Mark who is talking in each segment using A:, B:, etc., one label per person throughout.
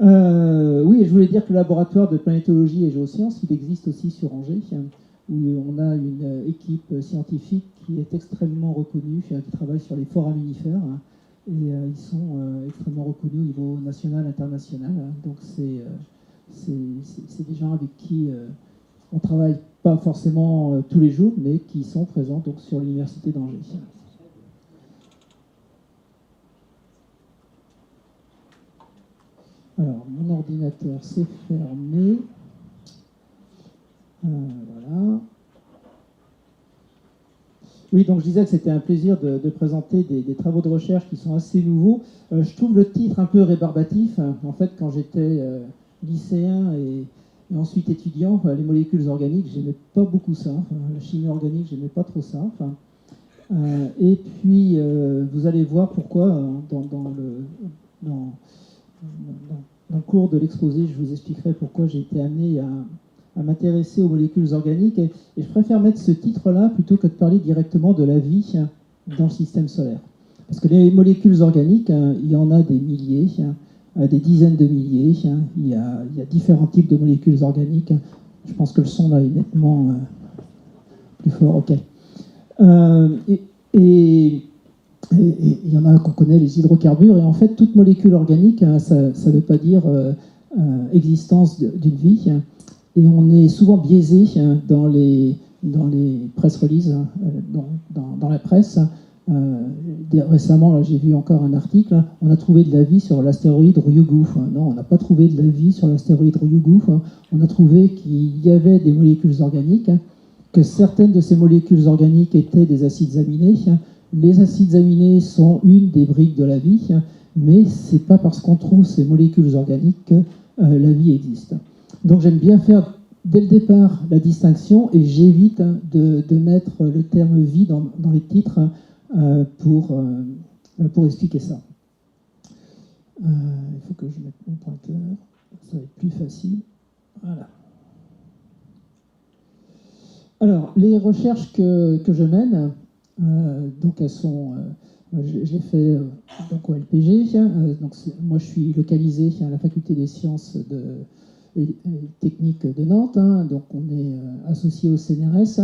A: Oui, et je voulais dire que le laboratoire de planétologie et géosciences, il existe aussi sur Angers, où on a une équipe scientifique qui est extrêmement reconnue, qui travaille sur les foraminifères, et ils sont extrêmement reconnus au niveau national, international. Donc c'est des gens avec qui on travaille pas forcément tous les jours, mais qui sont présents donc, sur l'université d'Angers. Alors, mon ordinateur s'est fermé. Voilà. Oui, donc je disais que c'était un plaisir de présenter des travaux de recherche qui sont assez nouveaux. Je trouve le titre un peu rébarbatif. En fait, quand j'étais lycéen et ensuite étudiant, les molécules organiques, j'aimais pas beaucoup ça. La chimie organique, j'aimais pas trop ça. Et puis, vous allez voir pourquoi dans le cours de l'exposé, je vous expliquerai pourquoi j'ai été amené à m'intéresser aux molécules organiques. Et je préfère mettre ce titre-là plutôt que de parler directement de la vie dans le système solaire. Parce que les molécules organiques, il y en a des milliers, des dizaines de milliers. Il y a différents types de molécules organiques. Je pense que le son là est nettement plus fort. Ok. Et il y en a qu'on connaît, les hydrocarbures, et en fait, toute molécule organique, ça ne veut pas dire existence d'une vie, et on est souvent biaisé dans les press releases, dans la presse. Récemment, j'ai vu encore un article, on a trouvé de la vie sur l'astéroïde Ryugu. Non, on n'a pas trouvé de la vie sur l'astéroïde Ryugu, on a trouvé qu'il y avait des molécules organiques, que certaines de ces molécules organiques étaient des acides aminés. Les acides aminés sont une des briques de la vie, mais ce n'est pas parce qu'on trouve ces molécules organiques que la vie existe. Donc j'aime bien faire dès le départ la distinction et j'évite de mettre le terme vie dans les titres pour expliquer ça. Il faut que je mette mon pointeur, ça va être plus facile. Voilà. Alors, les recherches que je mène, donc elles sont, je l'ai fait donc au LPG. Donc moi, je suis localisé à la faculté des sciences et techniques de Nantes. Donc on est associé au CNRS.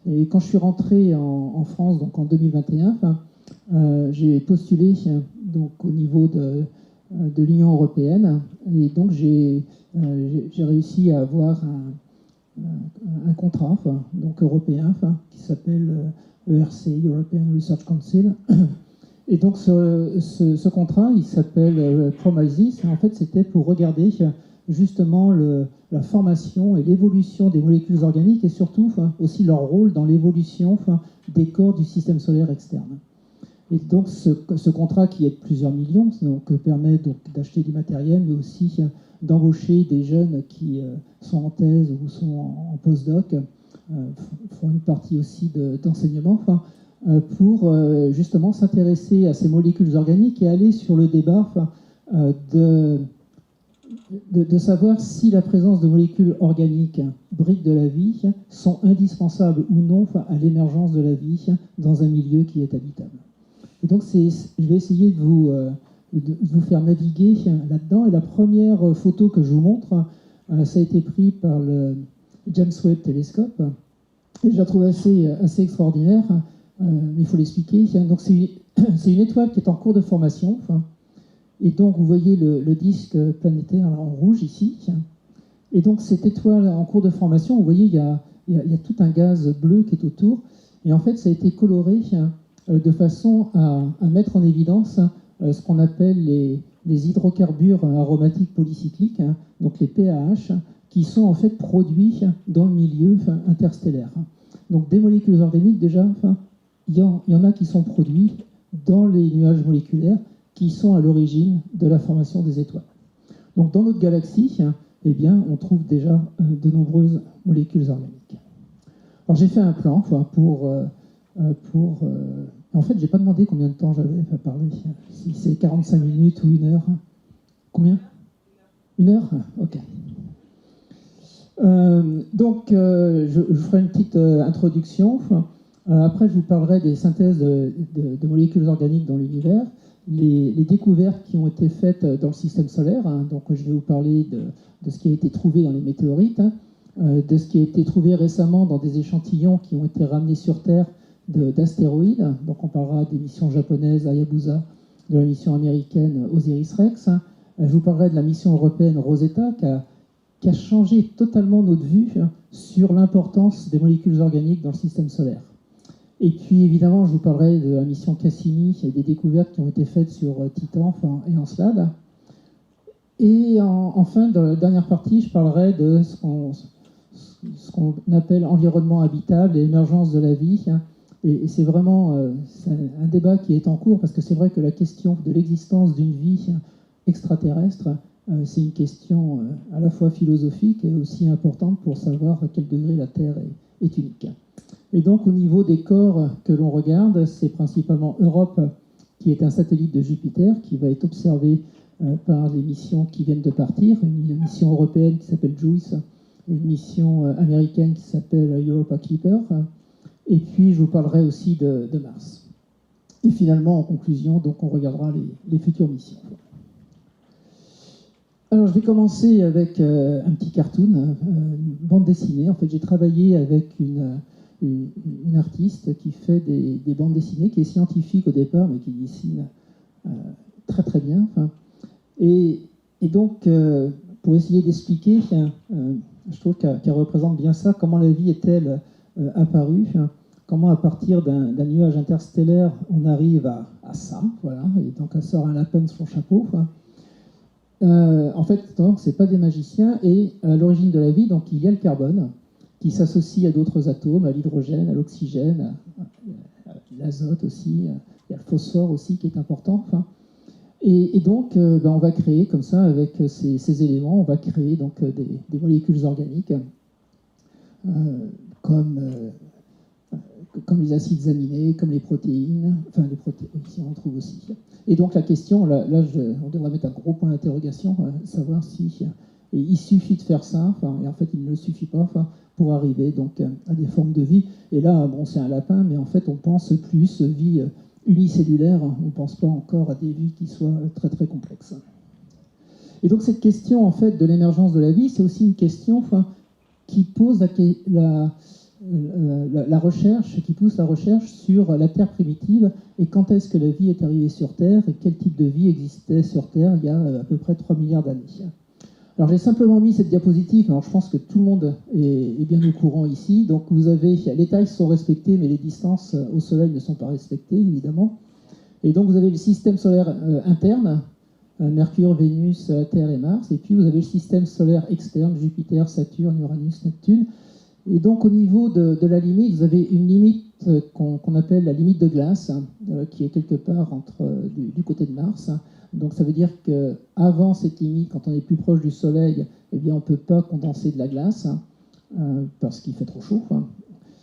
A: Et quand je suis rentré en France, donc en 2021, j'ai postulé donc au niveau de l'Union européenne. Et donc j'ai réussi à avoir un contrat donc européen qui s'appelle ERC, European Research Council. Et donc ce contrat, il s'appelle PROMISIS. En fait, c'était pour regarder justement la formation et l'évolution des molécules organiques et surtout aussi leur rôle dans l'évolution des corps du système solaire externe. Et donc ce contrat qui est de plusieurs millions donc, permet donc d'acheter du matériel, mais aussi d'embaucher des jeunes qui sont en thèse ou sont en postdoc, font une partie aussi d'enseignement, pour justement s'intéresser à ces molécules organiques et aller sur le débat de savoir si la présence de molécules organiques, briques de la vie, sont indispensables ou non à l'émergence de la vie dans un milieu qui est habitable. Et donc je vais essayer de vous faire naviguer là-dedans. Et la première photo que je vous montre, ça a été pris par le James Webb Telescope. Et je la trouve assez extraordinaire, mais il faut l'expliquer. Donc c'est une étoile qui est en cours de formation. Et donc vous voyez le disque planétaire en rouge ici. Et donc cette étoile en cours de formation, vous voyez, il y a tout un gaz bleu qui est autour. Et en fait, ça a été coloré de façon à mettre en évidence ce qu'on appelle les hydrocarbures aromatiques polycycliques, donc les PAH, qui sont en fait produits dans le milieu interstellaire. Donc des molécules organiques, déjà, il y en a qui sont produits dans les nuages moléculaires qui sont à l'origine de la formation des étoiles. Donc dans notre galaxie, eh bien, on trouve déjà de nombreuses molécules organiques. Alors j'ai fait un plan pour en fait, j'ai pas demandé combien de temps j'avais à parler. Si c'est 45 minutes ou 1 heure. Combien 1 heure. Ok. Donc, je ferai une petite introduction. Après, je vous parlerai des synthèses de molécules organiques dans l'univers. les découvertes qui ont été faites dans le système solaire. Donc je vais vous parler de ce qui a été trouvé dans les météorites, de ce qui a été trouvé récemment dans des échantillons qui ont été ramenés sur Terre d'astéroïdes. Donc on parlera des missions japonaises Hayabusa, de la mission américaine Osiris-Rex. Je vous parlerai de la mission européenne Rosetta qui a changé totalement notre vue sur l'importance des molécules organiques dans le système solaire. Et puis évidemment, je vous parlerai de la mission Cassini et des découvertes qui ont été faites sur Titan et Encelade. Et enfin, dans la dernière partie, je parlerai de ce qu'on appelle environnement habitable et émergence de la vie. Et c'est vraiment c'est un débat qui est en cours, parce que c'est vrai que la question de l'existence d'une vie extraterrestre, c'est une question à la fois philosophique et aussi importante pour savoir à quel degré la Terre est unique. Et donc au niveau des corps que l'on regarde, c'est principalement Europe, qui est un satellite de Jupiter, qui va être observé par les missions qui viennent de partir, une mission européenne qui s'appelle JUICE, une mission américaine qui s'appelle Europa Clipper, et puis je vous parlerai aussi de Mars. Et finalement, en conclusion, donc on regardera les futures missions. Alors je vais commencer avec un petit cartoon, une bande dessinée. En fait, j'ai travaillé avec une artiste qui fait des bandes dessinées, qui est scientifique au départ, mais qui dessine très très bien. Et donc, pour essayer d'expliquer, je trouve qu'elle représente bien ça, comment la vie est-elle apparue, comment à partir d'un nuage interstellaire, on arrive à ça, voilà, et donc elle sort un lapin de son chapeau. En fait, ce n'est pas des magiciens, et à l'origine de la vie, donc, il y a le carbone, qui s'associe à d'autres atomes, à l'hydrogène, à l'oxygène, à l'azote aussi, il y a le phosphore aussi qui est important. Et donc, on va créer comme ça, avec ces éléments, on va créer donc, des molécules organiques, comme les acides aminés, comme les protéines, enfin les protéines, ici on trouve aussi. Et donc la question, là on devrait mettre un gros point d'interrogation, savoir si il suffit de faire ça, et en fait il ne suffit pas pour arriver donc à des formes de vie. Et là, bon, c'est un lapin, mais en fait on pense plus vie unicellulaire, on ne pense pas encore à des vies qui soient très très complexes. Et donc cette question en fait de l'émergence de la vie, c'est aussi une question qui pose la recherche, qui pousse la recherche sur la Terre primitive et quand est-ce que la vie est arrivée sur Terre et quel type de vie existait sur Terre il y a à peu près 3 milliards d'années. Alors j'ai simplement mis cette diapositive, alors je pense que tout le monde est bien au courant ici, donc vous avez, les tailles sont respectées mais les distances au Soleil ne sont pas respectées évidemment, et donc vous avez le système solaire interne, Mercure, Vénus, Terre et Mars, et puis vous avez le système solaire externe, Jupiter, Saturne, Uranus, Neptune. Et donc au niveau de la limite, vous avez une limite qu'on appelle la limite de glace, qui est quelque part du côté de Mars. Donc ça veut dire qu'avant cette limite, quand on est plus proche du Soleil, eh bien, on ne peut pas condenser de la glace, parce qu'il fait trop chaud.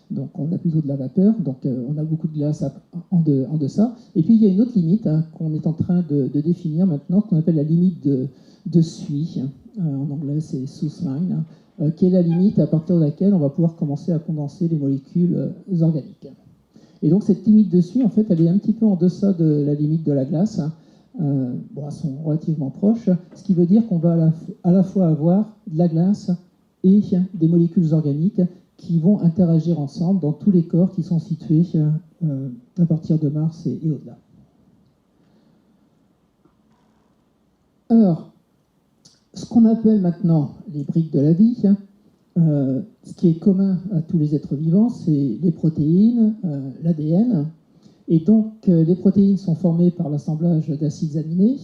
A: Donc on a plutôt de la vapeur, donc on a beaucoup de glace en deçà. Et puis il y a une autre limite qu'on est en train de définir maintenant, qu'on appelle la limite de Suy. En anglais c'est Sussline, qui est la limite à partir de laquelle on va pouvoir commencer à condenser les molécules organiques. Et donc cette limite de Suy, en fait, elle est un petit peu en deçà de la limite de la glace. Bon, elles sont relativement proches, ce qui veut dire qu'on va à la fois avoir de la glace et des molécules organiques qui vont interagir ensemble dans tous les corps qui sont situés à partir de Mars et au-delà. Alors, ce qu'on appelle maintenant les briques de la vie, ce qui est commun à tous les êtres vivants, c'est les protéines, l'ADN. Et donc, les protéines sont formées par l'assemblage d'acides aminés.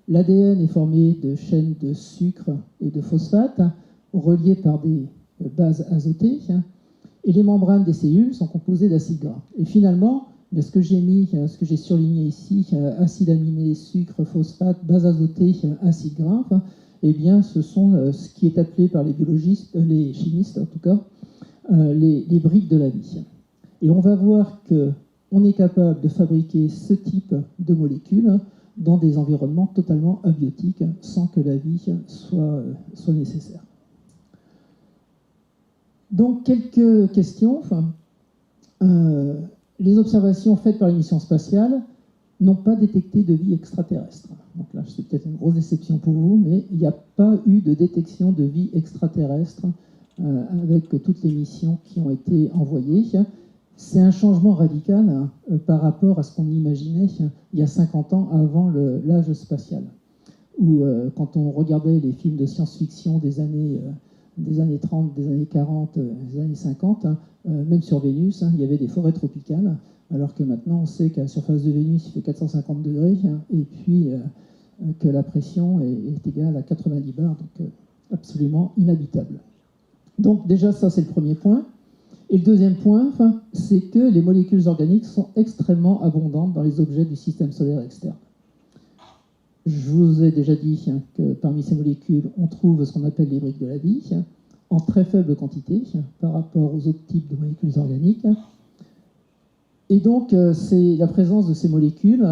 A: L'ADN est formé de chaînes de sucre et de phosphate, reliées par des bases azotées. Et les membranes des cellules sont composées d'acides gras. Et finalement, ce que j'ai surligné ici, acides aminés, sucre, phosphate, base azotée, acides gras, eh bien, ce sont ce qui est appelé par les biologistes, les chimistes en tout cas, les briques de la vie. Et on va voir qu'on est capable de fabriquer ce type de molécules dans des environnements totalement abiotiques, sans que la vie soit nécessaire. Donc, quelques questions. Les observations faites par les missions spatiales n'ont pas détecté de vie extraterrestre. Donc là, c'est peut-être une grosse déception pour vous, mais il n'y a pas eu de détection de vie extraterrestre avec toutes les missions qui ont été envoyées. C'est un changement radical par rapport à ce qu'on imaginait il y a 50 ans avant l'âge spatial, où quand on regardait les films de science-fiction des années 30, des années 40, des années 50, même sur Vénus, il y avait des forêts tropicales, alors que maintenant on sait qu'à la surface de Vénus il fait 450 degrés, et puis que la pression est égale à 90 bars, donc absolument inhabitable. Donc déjà ça c'est le premier point. Et le deuxième point, c'est que les molécules organiques sont extrêmement abondantes dans les objets du système solaire externe. Je vous ai déjà dit que parmi ces molécules, on trouve ce qu'on appelle les briques de la vie, en très faible quantité par rapport aux autres types de molécules organiques. Et donc, c'est la présence de ces molécules,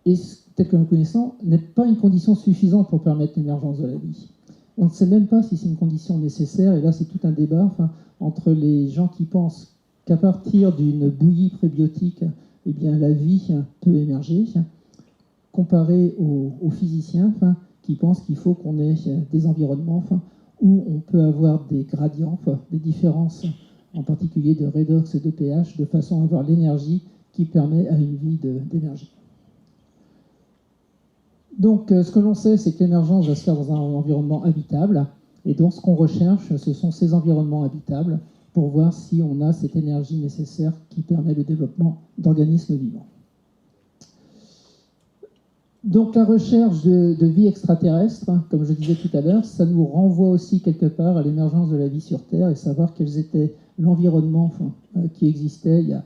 A: et tel que nous connaissons, n'est pas une condition suffisante pour permettre l'émergence de la vie. On ne sait même pas si c'est une condition nécessaire, et là c'est tout un débat entre les gens qui pensent qu'à partir d'une bouillie prébiotique, eh bien, la vie peut émerger, comparé aux physiciens qui pensent qu'il faut qu'on ait des environnements où on peut avoir des gradients, des différences, en particulier de redox et de pH, de façon à avoir l'énergie qui permet à une vie d'émerger. Donc, ce que l'on sait, c'est que l'émergence va se faire dans un environnement habitable. Et donc, ce qu'on recherche, ce sont ces environnements habitables pour voir si on a cette énergie nécessaire qui permet le développement d'organismes vivants. Donc, la recherche de vie extraterrestre, comme je disais tout à l'heure, ça nous renvoie aussi quelque part à l'émergence de la vie sur Terre et savoir quels étaient l'environnement qui existait il y a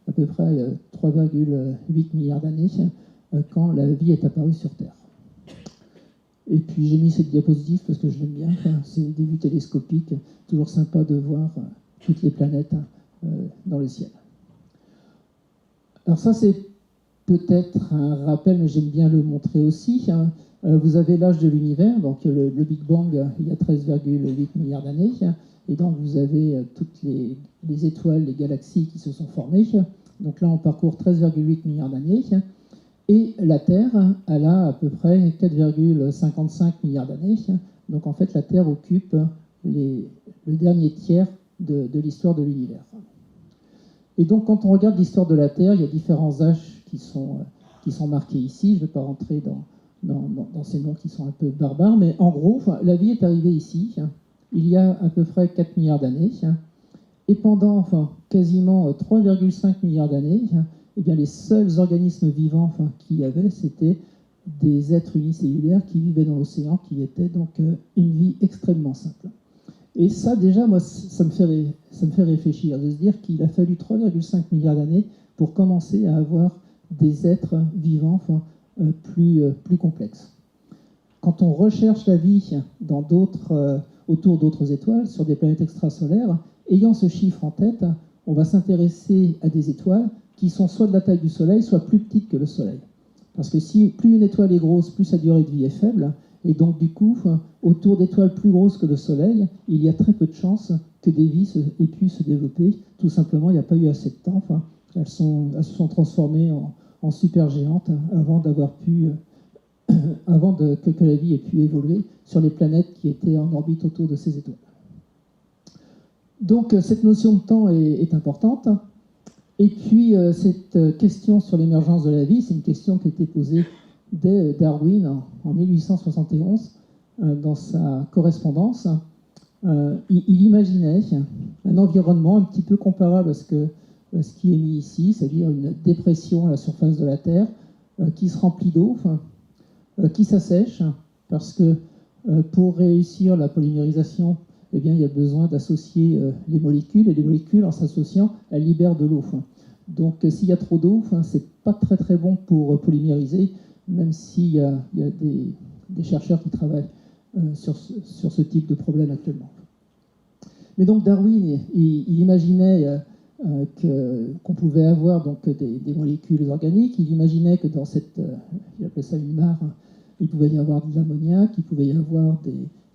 A: à peu près 3,8 milliards d'années quand la vie est apparue sur Terre. Et puis j'ai mis cette diapositive parce que je l'aime bien. C'est des vues télescopiques, toujours sympa de voir toutes les planètes dans le ciel. Alors ça c'est peut-être un rappel, mais j'aime bien le montrer aussi. Vous avez l'âge de l'univers, donc le Big Bang il y a 13,8 milliards d'années. Et donc vous avez toutes les étoiles, les galaxies qui se sont formées. Donc là on parcourt 13,8 milliards d'années. Et la Terre, elle a à peu près 4,55 milliards d'années. Donc en fait, la Terre occupe le dernier tiers de l'histoire de l'univers. Et donc quand on regarde l'histoire de la Terre, il y a différents âges qui sont marqués ici. Je ne vais pas rentrer dans ces noms qui sont un peu barbares, mais en gros, la vie est arrivée ici, il y a à peu près 4 milliards d'années. Et pendant quasiment 3,5 milliards d'années, eh bien, les seuls organismes vivants qu'il y avait, c'était des êtres unicellulaires qui vivaient dans l'océan, qui étaient donc une vie extrêmement simple. Et ça, déjà, moi, ça me fait réfléchir, de se dire qu'il a fallu 3,5 milliards d'années pour commencer à avoir des êtres vivants plus complexes. Quand on recherche la vie autour d'autres étoiles, sur des planètes extrasolaires, ayant ce chiffre en tête, on va s'intéresser à des étoiles qui sont soit de la taille du Soleil, soit plus petites que le Soleil. Parce que plus une étoile est grosse, plus sa durée de vie est faible, et donc du coup, autour d'étoiles plus grosses que le Soleil, il y a très peu de chances que des vies aient pu se développer. Tout simplement, il n'y a pas eu assez de temps. Elles se sont transformées en supergéantes avant que la vie ait pu évoluer sur les planètes qui étaient en orbite autour de ces étoiles. Donc cette notion de temps est importante. Et puis, cette question sur l'émergence de la vie, c'est une question qui a été posée dès Darwin en 1871 dans sa correspondance. Il imaginait un environnement un petit peu comparable à ce qui est mis ici, c'est-à-dire une dépression à la surface de la Terre qui se remplit d'eau, qui s'assèche, parce que pour réussir la polymérisation, eh bien, il y a besoin d'associer les molécules, et les molécules, en s'associant, elles libèrent de l'eau. Donc, s'il y a trop d'eau, c'est pas très très bon pour polymériser, même s'il y a des chercheurs qui travaillent sur ce type de problème actuellement. Mais donc, Darwin, il imaginait qu'on pouvait avoir donc des molécules organiques. Il imaginait que dans il appelait ça une mare, il pouvait y avoir de l'ammoniac, il pouvait y avoir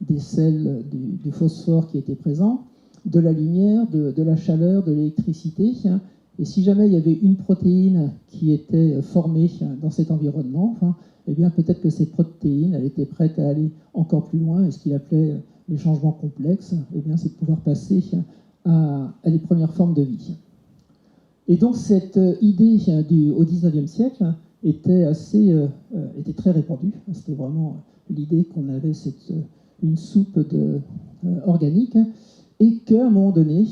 A: des sels, du phosphore qui étaient présents, de la lumière, de la chaleur, de l'électricité. Et si jamais il y avait une protéine qui était formée dans cet environnement, eh bien peut-être que cette protéine, elle était prête à aller encore plus loin, et ce qu'il appelait les changements complexes, eh bien c'est de pouvoir passer à les premières formes de vie. Et donc cette idée au XIXe siècle était très répandue. C'était vraiment l'idée qu'on avait une soupe organique, et qu'à un moment donné,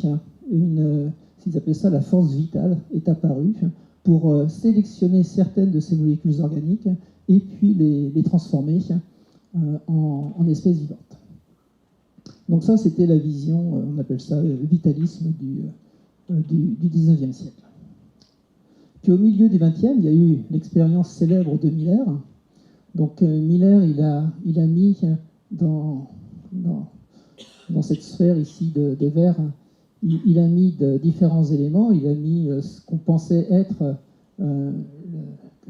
A: ils appelaient ça la force vitale, est apparue pour sélectionner certaines de ces molécules organiques et puis les transformer en espèces vivantes. Donc ça, c'était la vision, on appelle ça le vitalisme du 19e siècle. Puis au milieu du 20e, il y a eu l'expérience célèbre de Miller. Donc Miller, il a mis dans cette sphère ici de verre, il a mis différents éléments. Il a mis ce qu'on pensait être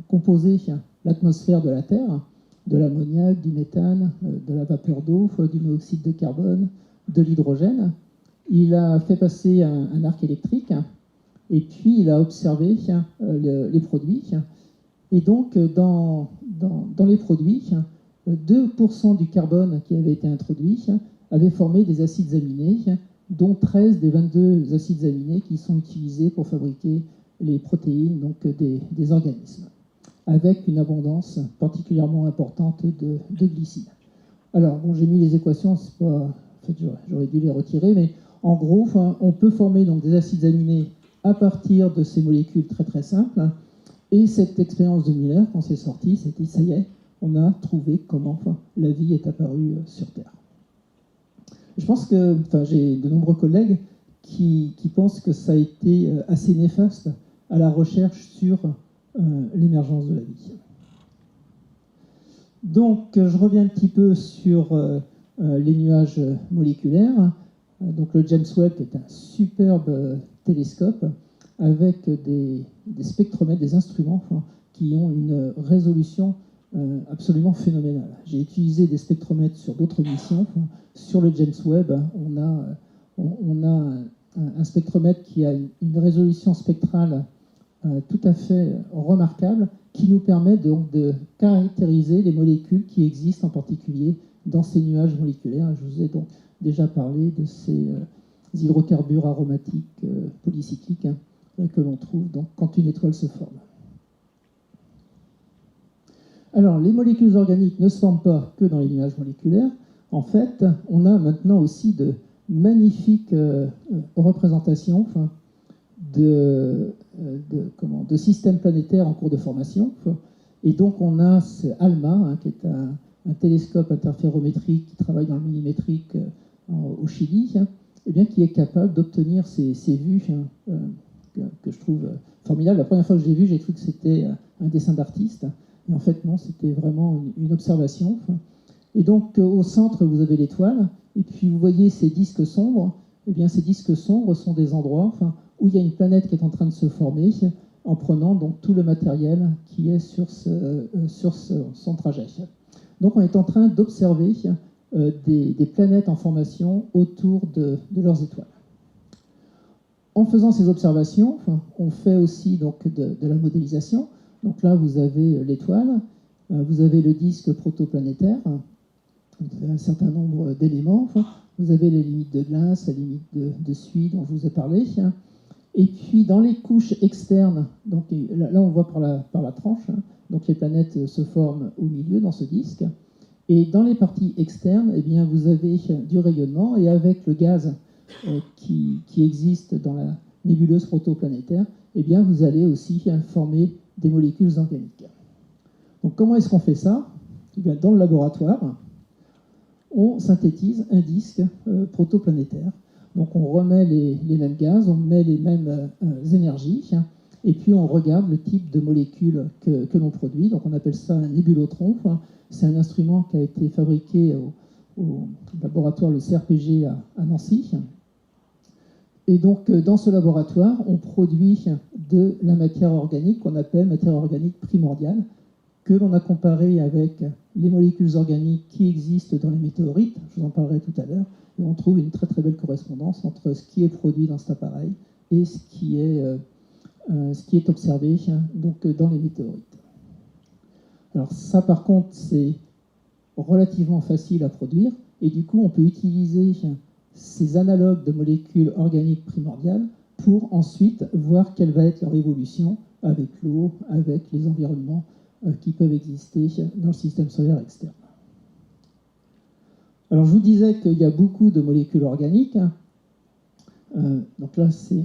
A: composé l'atmosphère de la Terre, de l'ammoniac, du méthane, de la vapeur d'eau, du monoxyde de carbone, de l'hydrogène. Il a fait passer un arc électrique, et puis il a observé les produits. Et donc, dans les produits, 2% du carbone qui avait été introduit avait formé des acides aminés, dont 13 des 22 acides aminés qui sont utilisés pour fabriquer les protéines donc des organismes, avec une abondance particulièrement importante de glycine. Alors, bon, j'ai mis les équations, c'est pas, en fait, j'aurais dû les retirer, mais en gros, on peut former donc des acides aminés à partir de ces molécules très très simples. Et cette expérience de Miller, quand c'est sorti, c'était ça y est, on a trouvé comment la vie est apparue sur Terre. Je pense que, j'ai de nombreux collègues qui pensent que ça a été assez néfaste à la recherche sur l'émergence de la vie. Donc, je reviens un petit peu sur les nuages moléculaires. Donc, le James Webb est un superbe télescope avec des spectromètres, des instruments qui ont une résolution absolument phénoménale. J'ai utilisé des spectromètres sur d'autres missions. Sur le James Webb, on a un spectromètre qui a une résolution spectrale tout à fait remarquable, qui nous permet donc de caractériser les molécules qui existent en particulier dans ces nuages moléculaires. Je vous ai donc déjà parlé de ces hydrocarbures aromatiques polycycliques que l'on trouve donc quand une étoile se forme. Alors, les molécules organiques ne se forment pas que dans les nuages moléculaires. En fait, on a maintenant aussi de magnifiques représentations de systèmes planétaires en cours de formation. Et donc, on a ce ALMA, qui est un télescope interférométrique qui travaille dans le millimétrique au Chili, et bien, qui est capable d'obtenir ces vues que je trouve formidables. La première fois que je l'ai vu, j'ai cru que c'était un dessin d'artiste. Et en fait, non, c'était vraiment une observation. Et donc, au centre, vous avez l'étoile. Et puis, vous voyez ces disques sombres. Eh bien, ces disques sombres sont des endroits où il y a une planète qui est en train de se former en prenant donc tout le matériel qui est sur son trajet. Donc, on est en train d'observer des planètes en formation autour de leurs étoiles. En faisant ces observations, on fait aussi donc de la modélisation. Donc là, vous avez l'étoile, vous avez le disque protoplanétaire, vous avez un certain nombre d'éléments, vous avez les limites de glace, la limite de suie dont je vous ai parlé. Et puis dans les couches externes, donc là on voit par la tranche, donc les planètes se forment au milieu dans ce disque. Et dans les parties externes, eh bien, vous avez du rayonnement, et avec le gaz qui existe dans la nébuleuse protoplanétaire, eh bien, vous allez aussi former des molécules organiques. Donc comment est-ce qu'on fait ça? Eh bien, dans le laboratoire, on synthétise un disque protoplanétaire. Donc on remet les mêmes gaz, on met les mêmes énergies, et puis on regarde le type de molécules que l'on produit. Donc on appelle ça un nébulotron. C'est un instrument qui a été fabriqué au laboratoire, le CRPG à Nancy. Et donc, dans ce laboratoire, on produit de la matière organique qu'on appelle matière organique primordiale, que l'on a comparée avec les molécules organiques qui existent dans les météorites, je vous en parlerai tout à l'heure, et on trouve une très très belle correspondance entre ce qui est produit dans cet appareil et ce qui est ce qui est observé donc, dans les météorites. Alors ça, par contre, c'est relativement facile à produire, et du coup, on peut utiliser ces analogues de molécules organiques primordiales pour ensuite voir quelle va être leur évolution avec l'eau, avec les environnements qui peuvent exister dans le système solaire externe. Alors, je vous disais qu'il y a beaucoup de molécules organiques. Donc là, c'est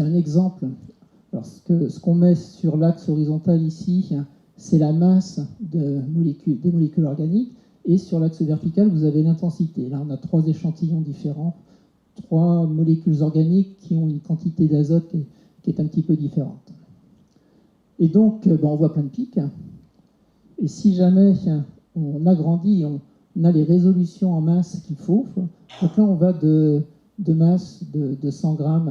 A: un exemple. Alors, ce qu'on met sur l'axe horizontal ici, c'est la masse des molécules organiques. Et sur l'axe vertical, vous avez l'intensité. Là, on a 3 échantillons différents, 3 molécules organiques qui ont une quantité d'azote qui est un petit peu différente. Et donc, on voit plein de pics. Et si jamais on agrandit, on a les résolutions en masse qu'il faut. Donc là, on va de masse de 100 grammes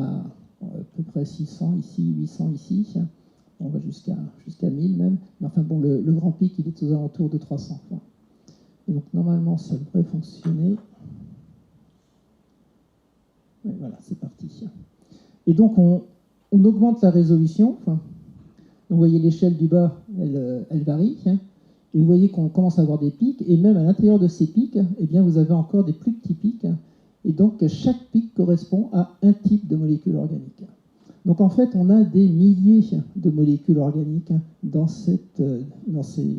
A: à peu près 600 ici, 800 ici. On va jusqu'à 1000 même. Mais enfin bon, le grand pic, il est aux alentours de 300. Et donc normalement, ça devrait fonctionner. Et voilà, c'est parti. Et donc on augmente la résolution. Donc vous voyez l'échelle du bas, elle varie. Et vous voyez qu'on commence à avoir des pics. Et même à l'intérieur de ces pics, eh bien, vous avez encore des plus petits pics. Et donc chaque pic correspond à un type de molécule organique. Donc en fait, on a des milliers de molécules organiques dans ces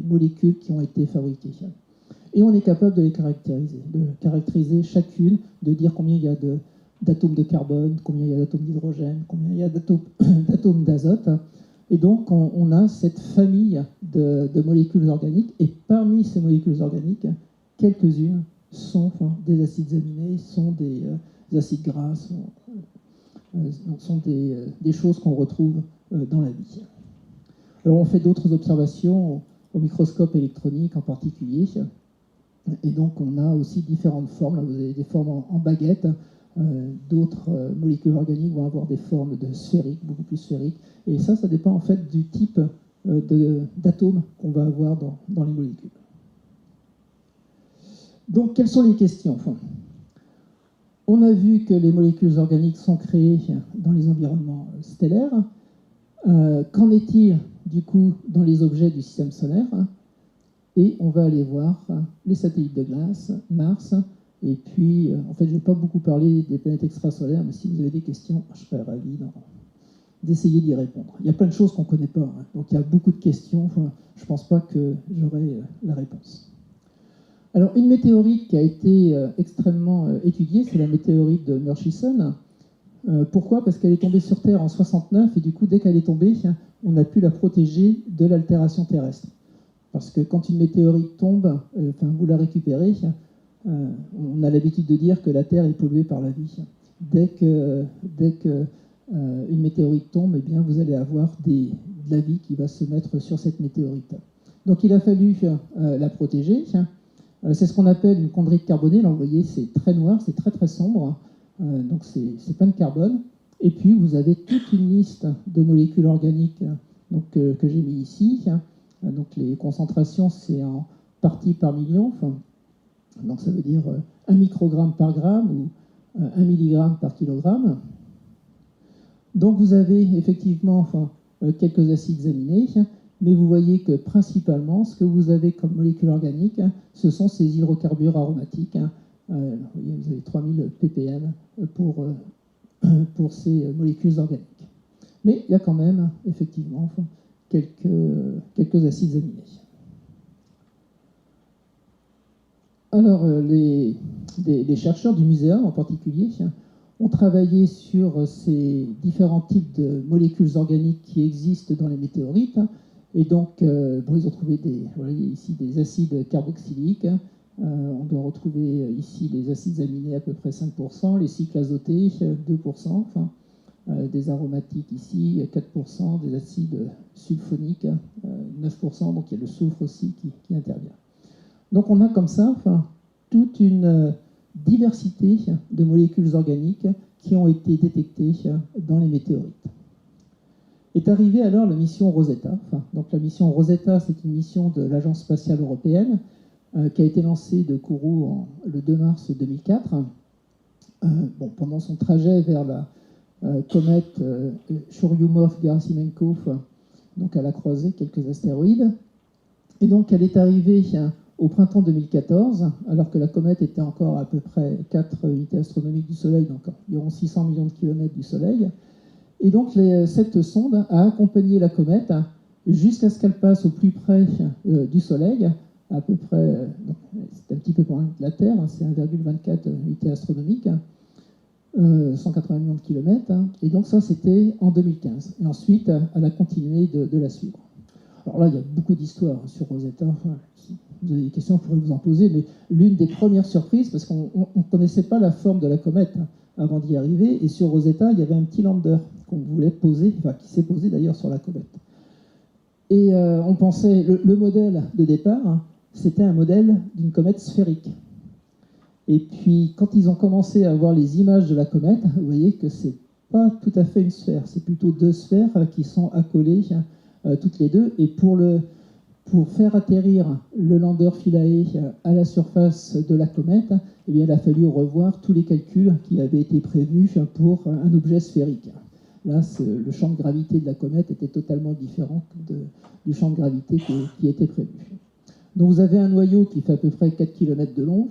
A: molécules qui ont été fabriquées. Et on est capable de les caractériser chacune, de dire combien il y a d'atomes de carbone, combien il y a d'atomes d'hydrogène, combien il y a d'atomes d'azote. Et donc on a cette famille de molécules organiques, et parmi ces molécules organiques, quelques-unes sont des acides aminés, sont des acides gras, sont des choses qu'on retrouve dans la vie. Alors on fait d'autres observations au microscope électronique en particulier, et donc on a aussi différentes formes. Là, vous avez des formes en baguette, d'autres molécules organiques vont avoir des formes de sphériques, beaucoup plus sphériques, et ça dépend en fait du type d'atomes qu'on va avoir dans les molécules. Donc quelles sont les questions ? On a vu que les molécules organiques sont créées dans les environnements stellaires. Qu'en est-il du coup dans les objets du système solaire ? Et on va aller voir les satellites de glace, Mars, et puis, en fait, je ne vais pas beaucoup parler des planètes extrasolaires, mais si vous avez des questions, je serais ravi d'essayer d'y répondre. Il y a plein de choses qu'on ne connaît pas, donc il y a beaucoup de questions, je ne pense pas que j'aurai la réponse. Alors, une météorite qui a été extrêmement étudiée, c'est la météorite de Murchison. Pourquoi ? Parce qu'elle est tombée sur Terre en 69, et du coup, dès qu'elle est tombée, on a pu la protéger de l'altération terrestre. Parce que quand une météorite tombe, vous la récupérez, on a l'habitude de dire que la Terre est polluée par la vie. Dès que une météorite tombe, eh bien, vous allez avoir de la vie qui va se mettre sur cette météorite. Donc il a fallu la protéger. C'est ce qu'on appelle une chondrite carbonée. Là, vous voyez, c'est très noir, c'est très très sombre. Donc c'est plein de carbone. Et puis vous avez toute une liste de molécules organiques que j'ai mis ici. Donc les concentrations, c'est en parties par million. Donc ça veut dire 1 microgramme par gramme ou 1 milligramme par kilogramme. Donc vous avez effectivement quelques acides aminés, mais vous voyez que principalement, ce que vous avez comme molécules organiques, ce sont ces hydrocarbures aromatiques. Vous voyez, vous avez 3000 ppm pour ces molécules organiques. Mais il y a quand même, effectivement, quelques acides aminés. Alors, les chercheurs du muséum en particulier ont travaillé sur ces différents types de molécules organiques qui existent dans les météorites. Et donc, ils ont trouvé ici des acides carboxyliques. On doit retrouver ici les acides aminés à peu près 5%, les cycles azotés 2%, des aromatiques ici 4%, des acides sulfoniques 9%, donc il y a le soufre aussi qui intervient. Donc on a comme ça toute une diversité de molécules organiques qui ont été détectées dans les météorites. Est arrivée alors la mission Rosetta. Donc la mission Rosetta, c'est une mission de l'Agence spatiale européenne qui a été lancée de Kourou le 2 mars 2004. Pendant son trajet vers comète Churyumov-Gerasimenko, donc elle a croisé quelques astéroïdes. Et donc elle est arrivée au printemps 2014, alors que la comète était encore à peu près 4 unités astronomiques du Soleil, donc environ 600 millions de kilomètres du Soleil. Et donc cette sonde a accompagné la comète jusqu'à ce qu'elle passe au plus près du Soleil, à peu près, c'est un petit peu moins de la Terre, c'est 1,24 unités astronomiques, 180 millions de kilomètres, et donc ça c'était en 2015. Et ensuite, elle a continué de la suivre. Alors là, il y a beaucoup d'histoires sur Rosetta. Enfin, si vous avez des questions, je pourrais vous en poser, mais l'une des premières surprises, parce qu'on ne connaissait pas la forme de la comète avant d'y arriver, et sur Rosetta, il y avait un petit lander qu'on voulait poser, enfin qui s'est posé d'ailleurs sur la comète. Et on pensait, le modèle de départ, c'était un modèle d'une comète sphérique. Et puis, quand ils ont commencé à voir les images de la comète, vous voyez que c'est pas tout à fait une sphère, c'est plutôt deux sphères qui sont accolées toutes les deux. Et pour faire atterrir le lander Philae à la surface de la comète, eh bien, il a fallu revoir tous les calculs qui avaient été prévus pour un objet sphérique. Là, le champ de gravité de la comète était totalement différent du champ de gravité qui était prévu. Donc vous avez un noyau qui fait à peu près 4 km de long,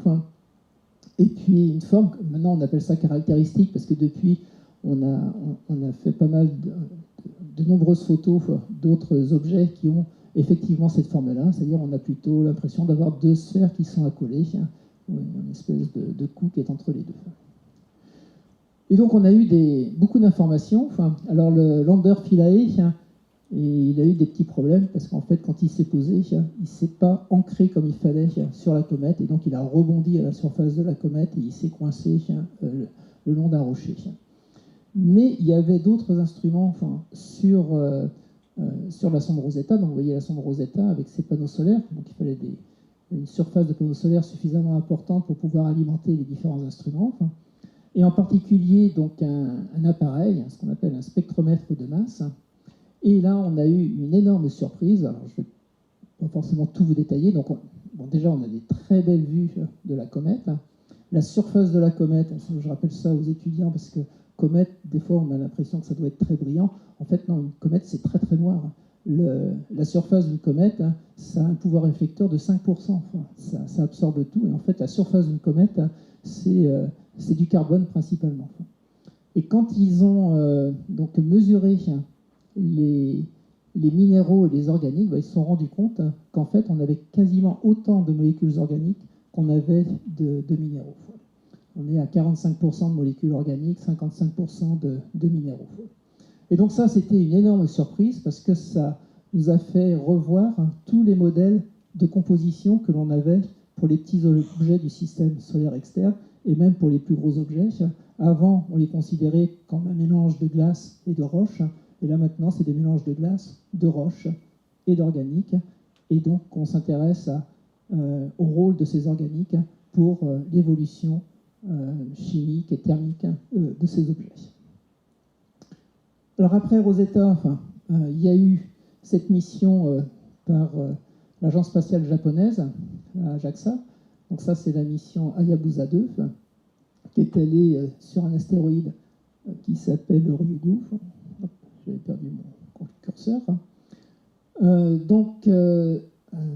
A: et puis une forme, maintenant on appelle ça caractéristique, parce que depuis on a fait pas mal de nombreuses photos d'autres objets qui ont effectivement cette forme-là, c'est-à-dire on a plutôt l'impression d'avoir deux sphères qui sont accolées, une espèce de cou qui est entre les deux. Et donc on a eu beaucoup d'informations. Alors le lander Philae, et il a eu des petits problèmes parce qu'en fait quand il s'est posé, il ne s'est pas ancré comme il fallait sur la comète, et donc il a rebondi à la surface de la comète et il s'est coincé le long d'un rocher. Mais il y avait d'autres instruments sur la sonde Rosetta. Donc vous voyez la sonde Rosetta avec ses panneaux solaires, donc il fallait une surface de panneaux solaires suffisamment importante pour pouvoir alimenter les différents instruments. Et en particulier donc un appareil, ce qu'on appelle un spectromètre de masse. Et là, on a eu une énorme surprise. Alors, je ne vais pas forcément tout vous détailler. Donc, déjà, on a des très belles vues de la comète. La surface de la comète, je rappelle ça aux étudiants parce que comète, des fois, on a l'impression que ça doit être très brillant. En fait, non, une comète, c'est très très noir. La surface d'une comète, ça a un pouvoir réflecteur de 5%. Ça absorbe tout. Et en fait, la surface d'une comète, c'est du carbone principalement. Et quand ils ont donc mesuré les minéraux et les organiques, ils se sont rendus compte qu'en fait, on avait quasiment autant de molécules organiques qu'on avait de minéraux. On est à 45% de molécules organiques, 55% de minéraux. Et donc ça, c'était une énorme surprise parce que ça nous a fait revoir tous les modèles de composition que l'on avait pour les petits objets du système solaire externe et même pour les plus gros objets. Avant, on les considérait comme un mélange de glace et de roche. Et là, maintenant, c'est des mélanges de glace, de roche et d'organique. Et donc, on s'intéresse au rôle de ces organiques pour l'évolution chimique et thermique de ces objets. Alors, après Rosetta, il y a eu cette mission par l'agence spatiale japonaise, la JAXA. Donc ça, c'est la mission Hayabusa 2, qui est allée sur un astéroïde qui s'appelle Ryugu. J'avais perdu mon curseur. Donc, je ne me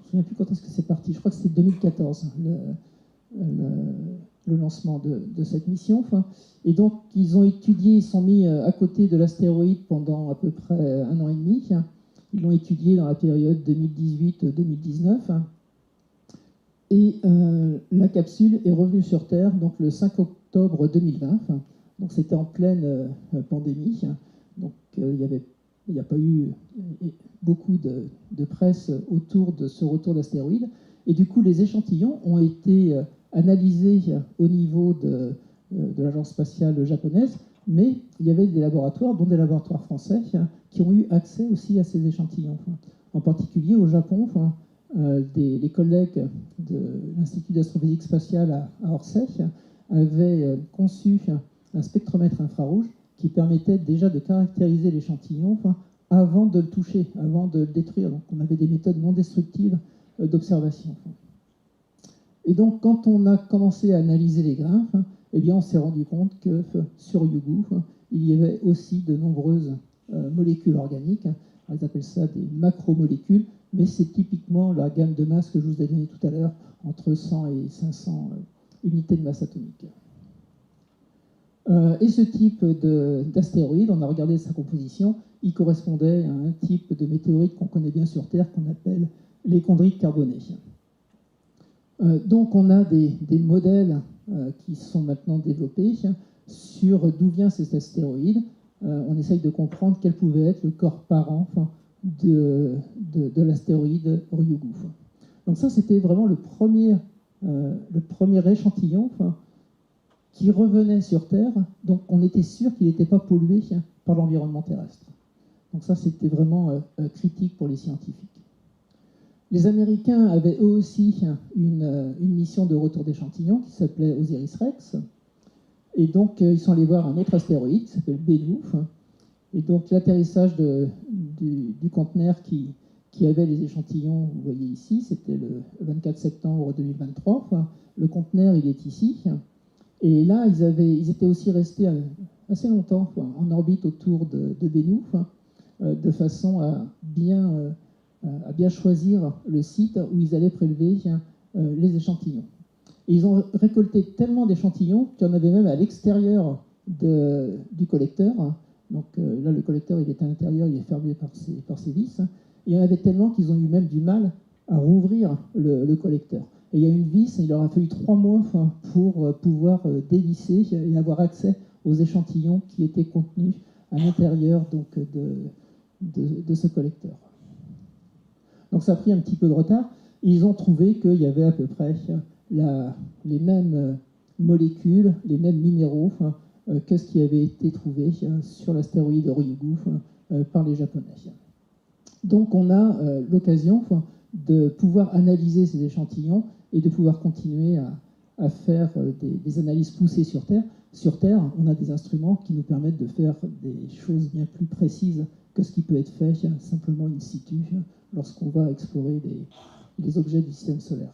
A: souviens plus quand est-ce que c'est parti. Je crois que c'était 2014, le lancement de cette mission. Et donc, ils ont étudié, ils sont mis à côté de l'astéroïde pendant à peu près 1 an et demi. Ils l'ont étudié dans la période 2018-2019. Et la capsule est revenue sur Terre donc le 5 octobre 2020. Donc c'était en pleine pandémie. Donc il n'y a pas eu beaucoup de presse autour de ce retour d'astéroïde. Et du coup, les échantillons ont été analysés au niveau de l'agence spatiale japonaise, mais il y avait des laboratoires, dont des laboratoires français, qui ont eu accès aussi à ces échantillons. En particulier au Japon, les collègues de l'Institut d'astrophysique spatiale à Orsay avaient conçu un spectromètre infrarouge qui permettait déjà de caractériser l'échantillon avant de le toucher, avant de le détruire. Donc on avait des méthodes non destructives d'observation. Et donc quand on a commencé à analyser les grains, eh bien, on s'est rendu compte que sur Ryugu, il y avait aussi de nombreuses molécules organiques. Alors, ils appellent ça des macromolécules, mais c'est typiquement la gamme de masse que je vous ai donnée tout à l'heure, entre 100 et 500 unités de masse atomique. Et ce type d'astéroïde, on a regardé sa composition, il correspondait à un type de météorite qu'on connaît bien sur Terre, qu'on appelle les chondrites carbonées. Donc on a des modèles qui sont maintenant développés sur d'où vient cet astéroïde. On essaye de comprendre quel pouvait être le corps parent de l'astéroïde Ryugu. Donc ça, c'était vraiment le premier échantillon qui revenait sur Terre, donc on était sûr qu'il n'était pas pollué par l'environnement terrestre. Donc ça, c'était vraiment critique pour les scientifiques. Les Américains avaient eux aussi une mission de retour d'échantillons qui s'appelait Osiris-Rex. Et donc, ils sont allés voir un autre astéroïde qui s'appelle Bennu. Et donc, l'atterrissage du conteneur qui avait les échantillons, vous voyez ici, c'était le 24 septembre 2023. Le conteneur, il est ici. Et là, ils étaient aussi restés assez longtemps en orbite autour de Bennu, de façon à bien choisir le site où ils allaient prélever les échantillons. Et ils ont récolté tellement d'échantillons qu'il y en avait même à l'extérieur du collecteur. Donc là, le collecteur, il est à l'intérieur, il est fermé par ses vis. Et il y en avait tellement qu'ils ont eu même du mal à rouvrir le collecteur. Et il y a une vis, il leur a fallu 3 mois pour pouvoir dévisser et avoir accès aux échantillons qui étaient contenus à l'intérieur de ce collecteur. Donc ça a pris un petit peu de retard. Ils ont trouvé qu'il y avait à peu près les mêmes molécules, les mêmes minéraux que ce qui avait été trouvé sur l'astéroïde Ryugu par les Japonais. Donc on a l'occasion de pouvoir analyser ces échantillons et de pouvoir continuer à faire des analyses poussées sur Terre. Sur Terre, on a des instruments qui nous permettent de faire des choses bien plus précises que ce qui peut être fait simplement in situ lorsqu'on va explorer les objets du système solaire.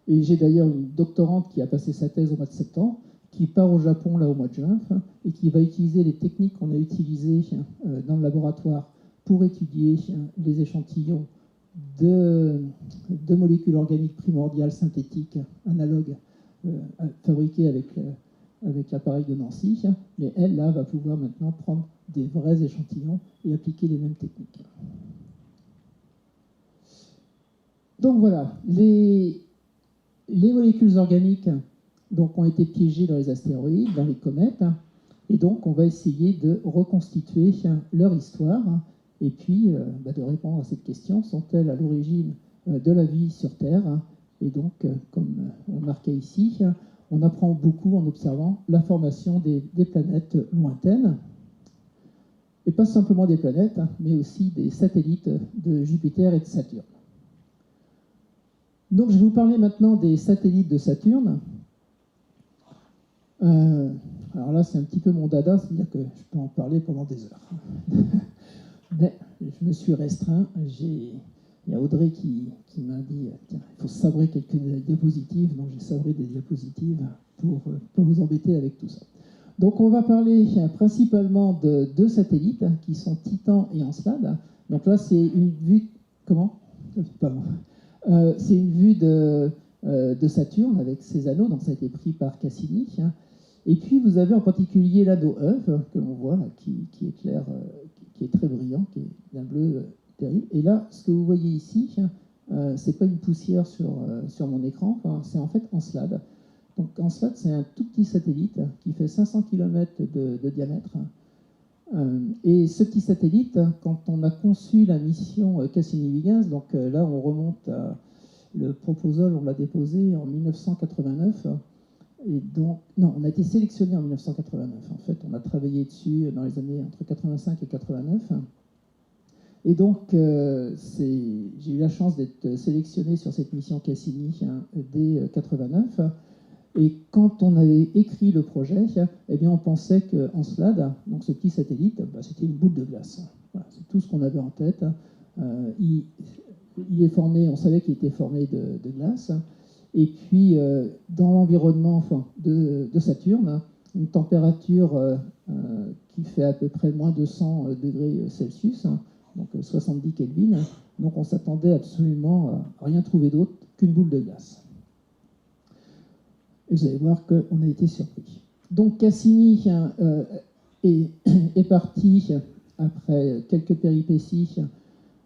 A: Et j'ai d'ailleurs une doctorante qui a passé sa thèse au mois de septembre, qui part au Japon là au mois de juin, et qui va utiliser les techniques qu'on a utilisées dans le laboratoire pour étudier les échantillons de molécules organiques primordiales synthétiques analogues fabriquées avec l'appareil de Nancy. Mais elle, là, va pouvoir maintenant prendre des vrais échantillons et appliquer les mêmes techniques. Donc voilà, les molécules organiques donc, ont été piégées dans les astéroïdes, dans les comètes, et donc on va essayer de reconstituer leur histoire, et puis de répondre à cette question, sont-elles à l'origine de la vie sur Terre? Et donc, comme on marquait ici, on apprend beaucoup en observant la formation des planètes lointaines, et pas simplement des planètes, mais aussi des satellites de Jupiter et de Saturne. Donc je vais vous parler maintenant des satellites de Saturne. Alors là, c'est un petit peu mon dada, c'est-à-dire que je peux en parler pendant des heures. Mais je me suis restreint. Il y a Audrey qui m'a dit tiens, il faut sabrer quelques diapositives. Donc j'ai sabré des diapositives pour pas vous embêter avec tout ça. Donc on va parler principalement de 2 satellites qui sont Titan et Encelade. Donc là, c'est une vue... Comment ? Pardon. C'est une vue de Saturne avec ses anneaux, donc ça a été pris par Cassini. Et puis vous avez en particulier l'anneau Eve, que l'on voit là, qui éclaire, qui est très brillant, qui est d'un bleu terrible. Et là, ce que vous voyez ici, c'est pas une poussière sur mon écran, c'est en fait Encelade. Donc Encelade, c'est un tout petit satellite qui fait 500 km de diamètre. Et ce petit satellite, quand on a conçu la mission Cassini-Huygens, donc là on remonte à le proposal, on l'a déposé en 1989, et donc, non, on a été sélectionné en 1989, en fait, on a travaillé dessus dans les années entre 85 et 89, et donc j'ai eu la chance d'être sélectionné sur cette mission Cassini dès 89. Et quand on avait écrit le projet, eh bien on pensait qu'Encelade, donc ce petit satellite, c'était une boule de glace. Voilà, c'est tout ce qu'on avait en tête. Il est formé, on savait qu'il était formé de glace. Et puis, dans l'environnement de Saturne, une température qui fait à peu près moins de 100 degrés Celsius, donc 70 Kelvin. Donc on s'attendait absolument à rien trouver d'autre qu'une boule de glace. Et vous allez voir qu'on a été surpris. Donc Cassini est parti, après quelques péripéties,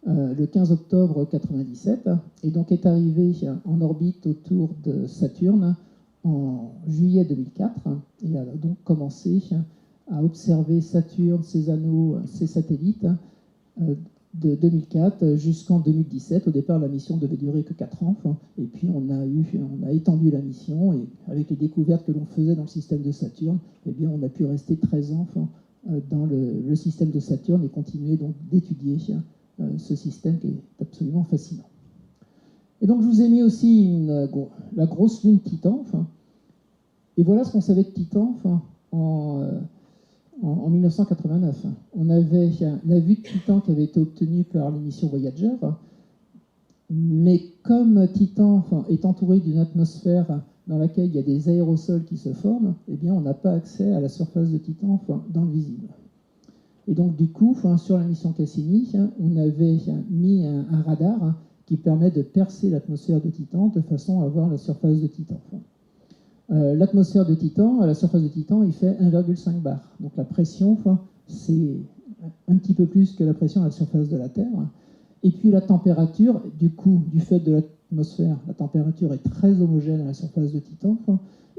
A: le 15 octobre 1997, et donc est arrivé en orbite autour de Saturne en juillet 2004, et a donc commencé à observer Saturne, ses anneaux, ses satellites, de 2004 jusqu'en 2017. Au départ, la mission devait durer que 4 ans, et puis on a étendu la mission, et avec les découvertes que l'on faisait dans le système de Saturne, eh bien, on a pu rester 13 ans dans le système de Saturne et continuer donc d'étudier ce système qui est absolument fascinant. Et donc je vous ai mis aussi la grosse lune Titan, et voilà ce qu'on savait de Titan en 1989. On avait la vue de Titan qui avait été obtenue par l'émission Voyager, mais comme Titan est entouré d'une atmosphère dans laquelle il y a des aérosols qui se forment, eh bien on n'a pas accès à la surface de Titan dans le visible. Et donc du coup, sur la mission Cassini, on avait mis un radar qui permet de percer l'atmosphère de Titan de façon à voir la surface de Titan. L'atmosphère de Titan, à la surface de Titan, il fait 1,5 bar. Donc la pression, c'est un petit peu plus que la pression à la surface de la Terre. Et puis la température, du coup, du fait de l'atmosphère, la température est très homogène à la surface de Titan,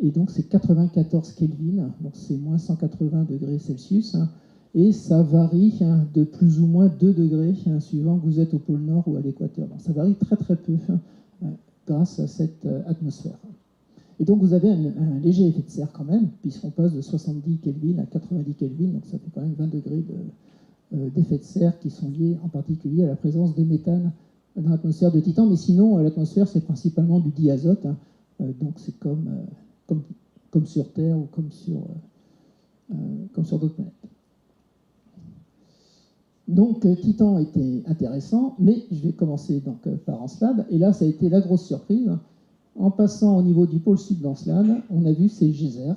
A: et donc c'est 94 Kelvin, donc c'est moins 180 degrés Celsius, et ça varie de plus ou moins 2 degrés suivant que vous êtes au pôle Nord ou à l'équateur. Donc ça varie très très peu grâce à cette atmosphère. Et donc vous avez un léger effet de serre quand même, puisqu'on passe de 70 Kelvin à 90 Kelvin, donc ça fait quand même 20 degrés d'effet de serre qui sont liés en particulier à la présence de méthane dans l'atmosphère de Titan. Mais sinon, l'atmosphère, c'est principalement du diazote, donc c'est comme sur Terre ou comme sur d'autres planètes. Donc Titan était intéressant, mais je vais commencer donc par Encelade, et là ça a été la grosse surprise. En passant au niveau du pôle sud d'Encelade, on a vu ces geysers.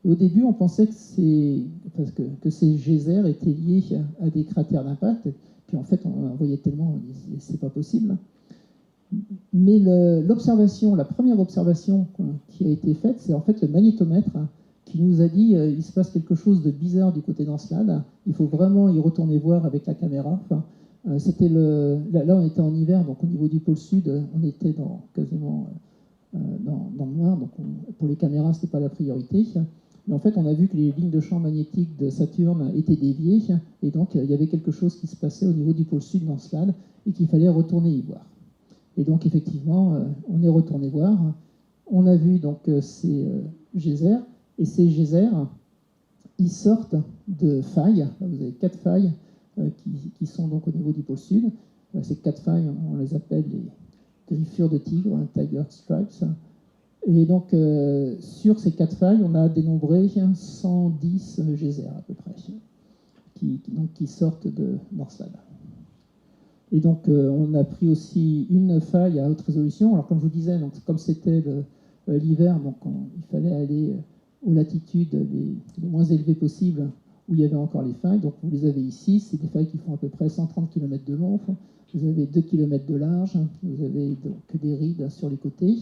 A: Et au début, on pensait que ces geysers étaient liés à des cratères d'impact, puis en fait, on en voyait tellement, on dit c'est pas possible. Mais la première observation qui a été faite, c'est en fait le magnétomètre qui nous a dit il se passe quelque chose de bizarre du côté d'Encelade, il faut vraiment y retourner voir avec la caméra. Là, on était en hiver, donc au niveau du pôle sud, on était quasiment dans le noir, donc pour les caméras, ce n'était pas la priorité. Mais en fait, on a vu que les lignes de champ magnétique de Saturne étaient déviées, et donc il y avait quelque chose qui se passait au niveau du pôle sud d'Encelade, et qu'il fallait retourner y voir. Et donc, effectivement, on est retourné voir. On a vu donc ces geysers, et ces geysers, ils sortent de failles. Là, vous avez 4 failles qui sont donc au niveau du pôle sud. Ces 4 failles, on les appelle les griffures de tigre, Tiger Stripes. Et donc, sur ces 4 failles, on a dénombré 110 geysers à peu près, qui sortent de Northland. Et donc, on a pris aussi une faille à haute résolution. Alors, comme je vous disais, donc, comme c'était l'hiver, donc il fallait aller aux latitudes les moins élevées possibles, où il y avait encore les failles. Donc vous les avez ici, c'est des failles qui font à peu près 130 km de long, vous avez 2 km de large, vous avez donc des rides sur les côtés,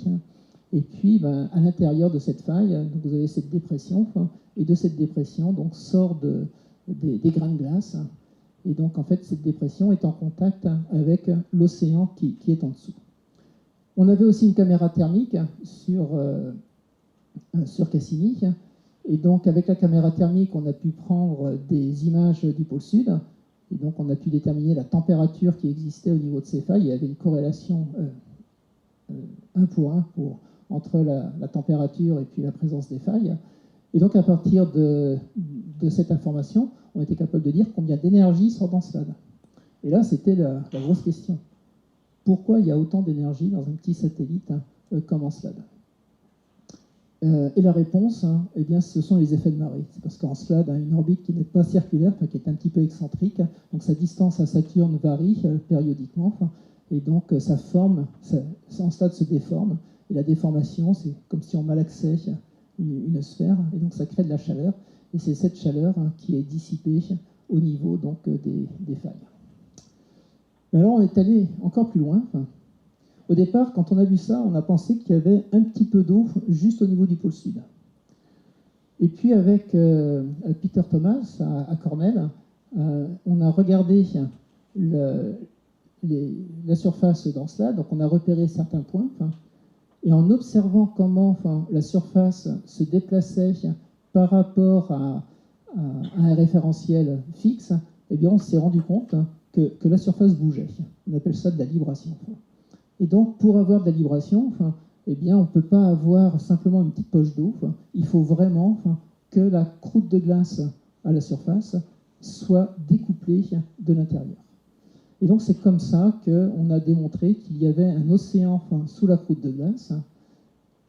A: et puis à l'intérieur de cette faille, donc, vous avez cette dépression, et de cette dépression donc, sortent des grains de glace, et donc en fait cette dépression est en contact avec l'océan qui est en dessous. On avait aussi une caméra thermique sur Cassini. Et donc, avec la caméra thermique, on a pu prendre des images du pôle sud. Et donc, on a pu déterminer la température qui existait au niveau de ces failles. Il y avait une corrélation 1 pour 1 entre la température et puis la présence des failles. Et donc, à partir de cette information, on était capable de dire combien d'énergie sort dans Encelade. Et là, c'était la grosse question. Pourquoi il y a autant d'énergie dans un petit satellite comme Encelade ? Et la réponse, eh bien, ce sont les effets de marée. C'est parce qu'Encelade a une orbite qui n'est pas circulaire, qui est un petit peu excentrique. Donc sa distance à Saturne varie périodiquement. Et donc ça forme, Encelade se déforme, et la déformation, c'est comme si on malaxait une sphère, et donc ça crée de la chaleur, et c'est cette chaleur qui est dissipée au niveau donc, des failles. Mais alors on est allé encore plus loin. Au départ, quand on a vu ça, on a pensé qu'il y avait un petit peu d'eau juste au niveau du pôle sud. Et puis avec Peter Thomas à Cornell, on a regardé la surface d'Encelade, donc on a repéré certains points, et en observant comment la surface se déplaçait par rapport à un référentiel fixe, eh bien on s'est rendu compte que la surface bougeait. On appelle ça de la libration. Et donc pour avoir de la libration, eh bien on ne peut pas avoir simplement une petite poche d'eau, il faut vraiment que la croûte de glace à la surface soit découplée de l'intérieur. Et donc c'est comme ça qu'on a démontré qu'il y avait un océan sous la croûte de glace.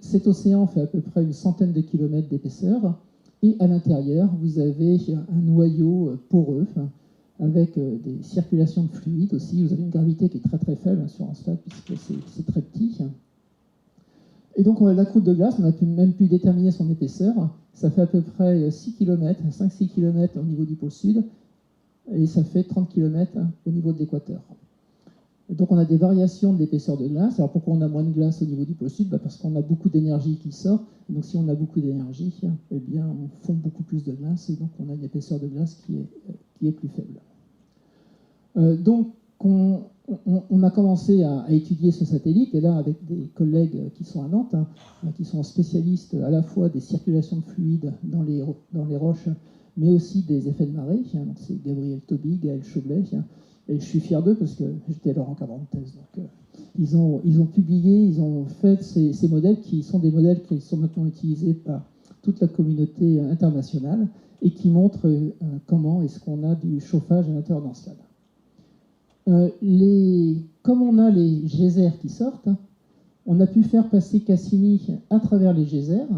A: Cet océan fait à peu près une centaine de kilomètres d'épaisseur, et à l'intérieur, vous avez un noyau poreux, avec des circulations de fluide aussi. Vous avez une gravité qui est très très faible sur Encelade, puisque c'est très petit. Et donc la croûte de glace, on a même pu déterminer son épaisseur. Ça fait à peu près 6 km, 5-6 km au niveau du pôle sud, et ça fait 30 km au niveau de l'équateur. Donc on a des variations de l'épaisseur de glace. Alors pourquoi on a moins de glace au niveau du pôle sud? Parce qu'on a beaucoup d'énergie qui sort. Donc si on a beaucoup d'énergie, eh bien on fond beaucoup plus de glace, et donc on a une épaisseur de glace qui est plus faible. Donc on a commencé à étudier ce satellite, et là avec des collègues qui sont à Nantes, qui sont spécialistes à la fois des circulations de fluide dans les roches, mais aussi des effets de marée. Donc c'est Gabriel Toby, Gaël Chaublet, et je suis fier d'eux parce que j'étais leur encadrant de thèse. Donc ils ont publié, ils ont fait ces modèles qui sont des modèles qui sont maintenant utilisés par toute la communauté internationale, et qui montrent comment est-ce qu'on a du chauffage à l'intérieur d'Encelade. Comme on a les geysers qui sortent, on a pu faire passer Cassini à travers les geysers.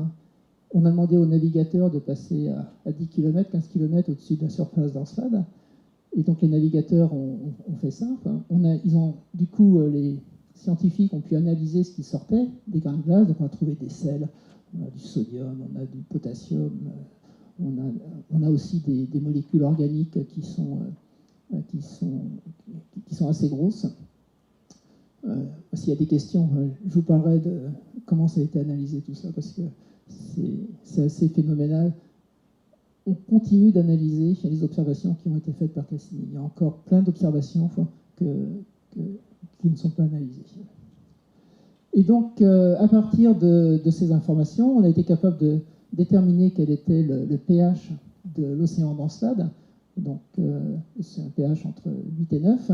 A: On a demandé aux navigateurs de passer à 10 km, 15 km au-dessus de la surface d'Encelade. Et donc les navigateurs ont fait ça. Du coup, les scientifiques ont pu analyser ce qui sortait des grains de glace. Donc on a trouvé des sels, on a du sodium, on a du potassium, on a aussi des molécules organiques qui sont assez grosses. S'il y a des questions, je vous parlerai de comment ça a été analysé tout ça, parce que c'est assez phénoménal. On continue d'analyser les observations qui ont été faites par Cassini. Il y a encore plein d'observations qui ne sont pas analysées. Et donc, à partir de ces informations, on a été capable de déterminer quel était le pH de l'océan d'Encelade. Donc, c'est un pH entre 8 et 9.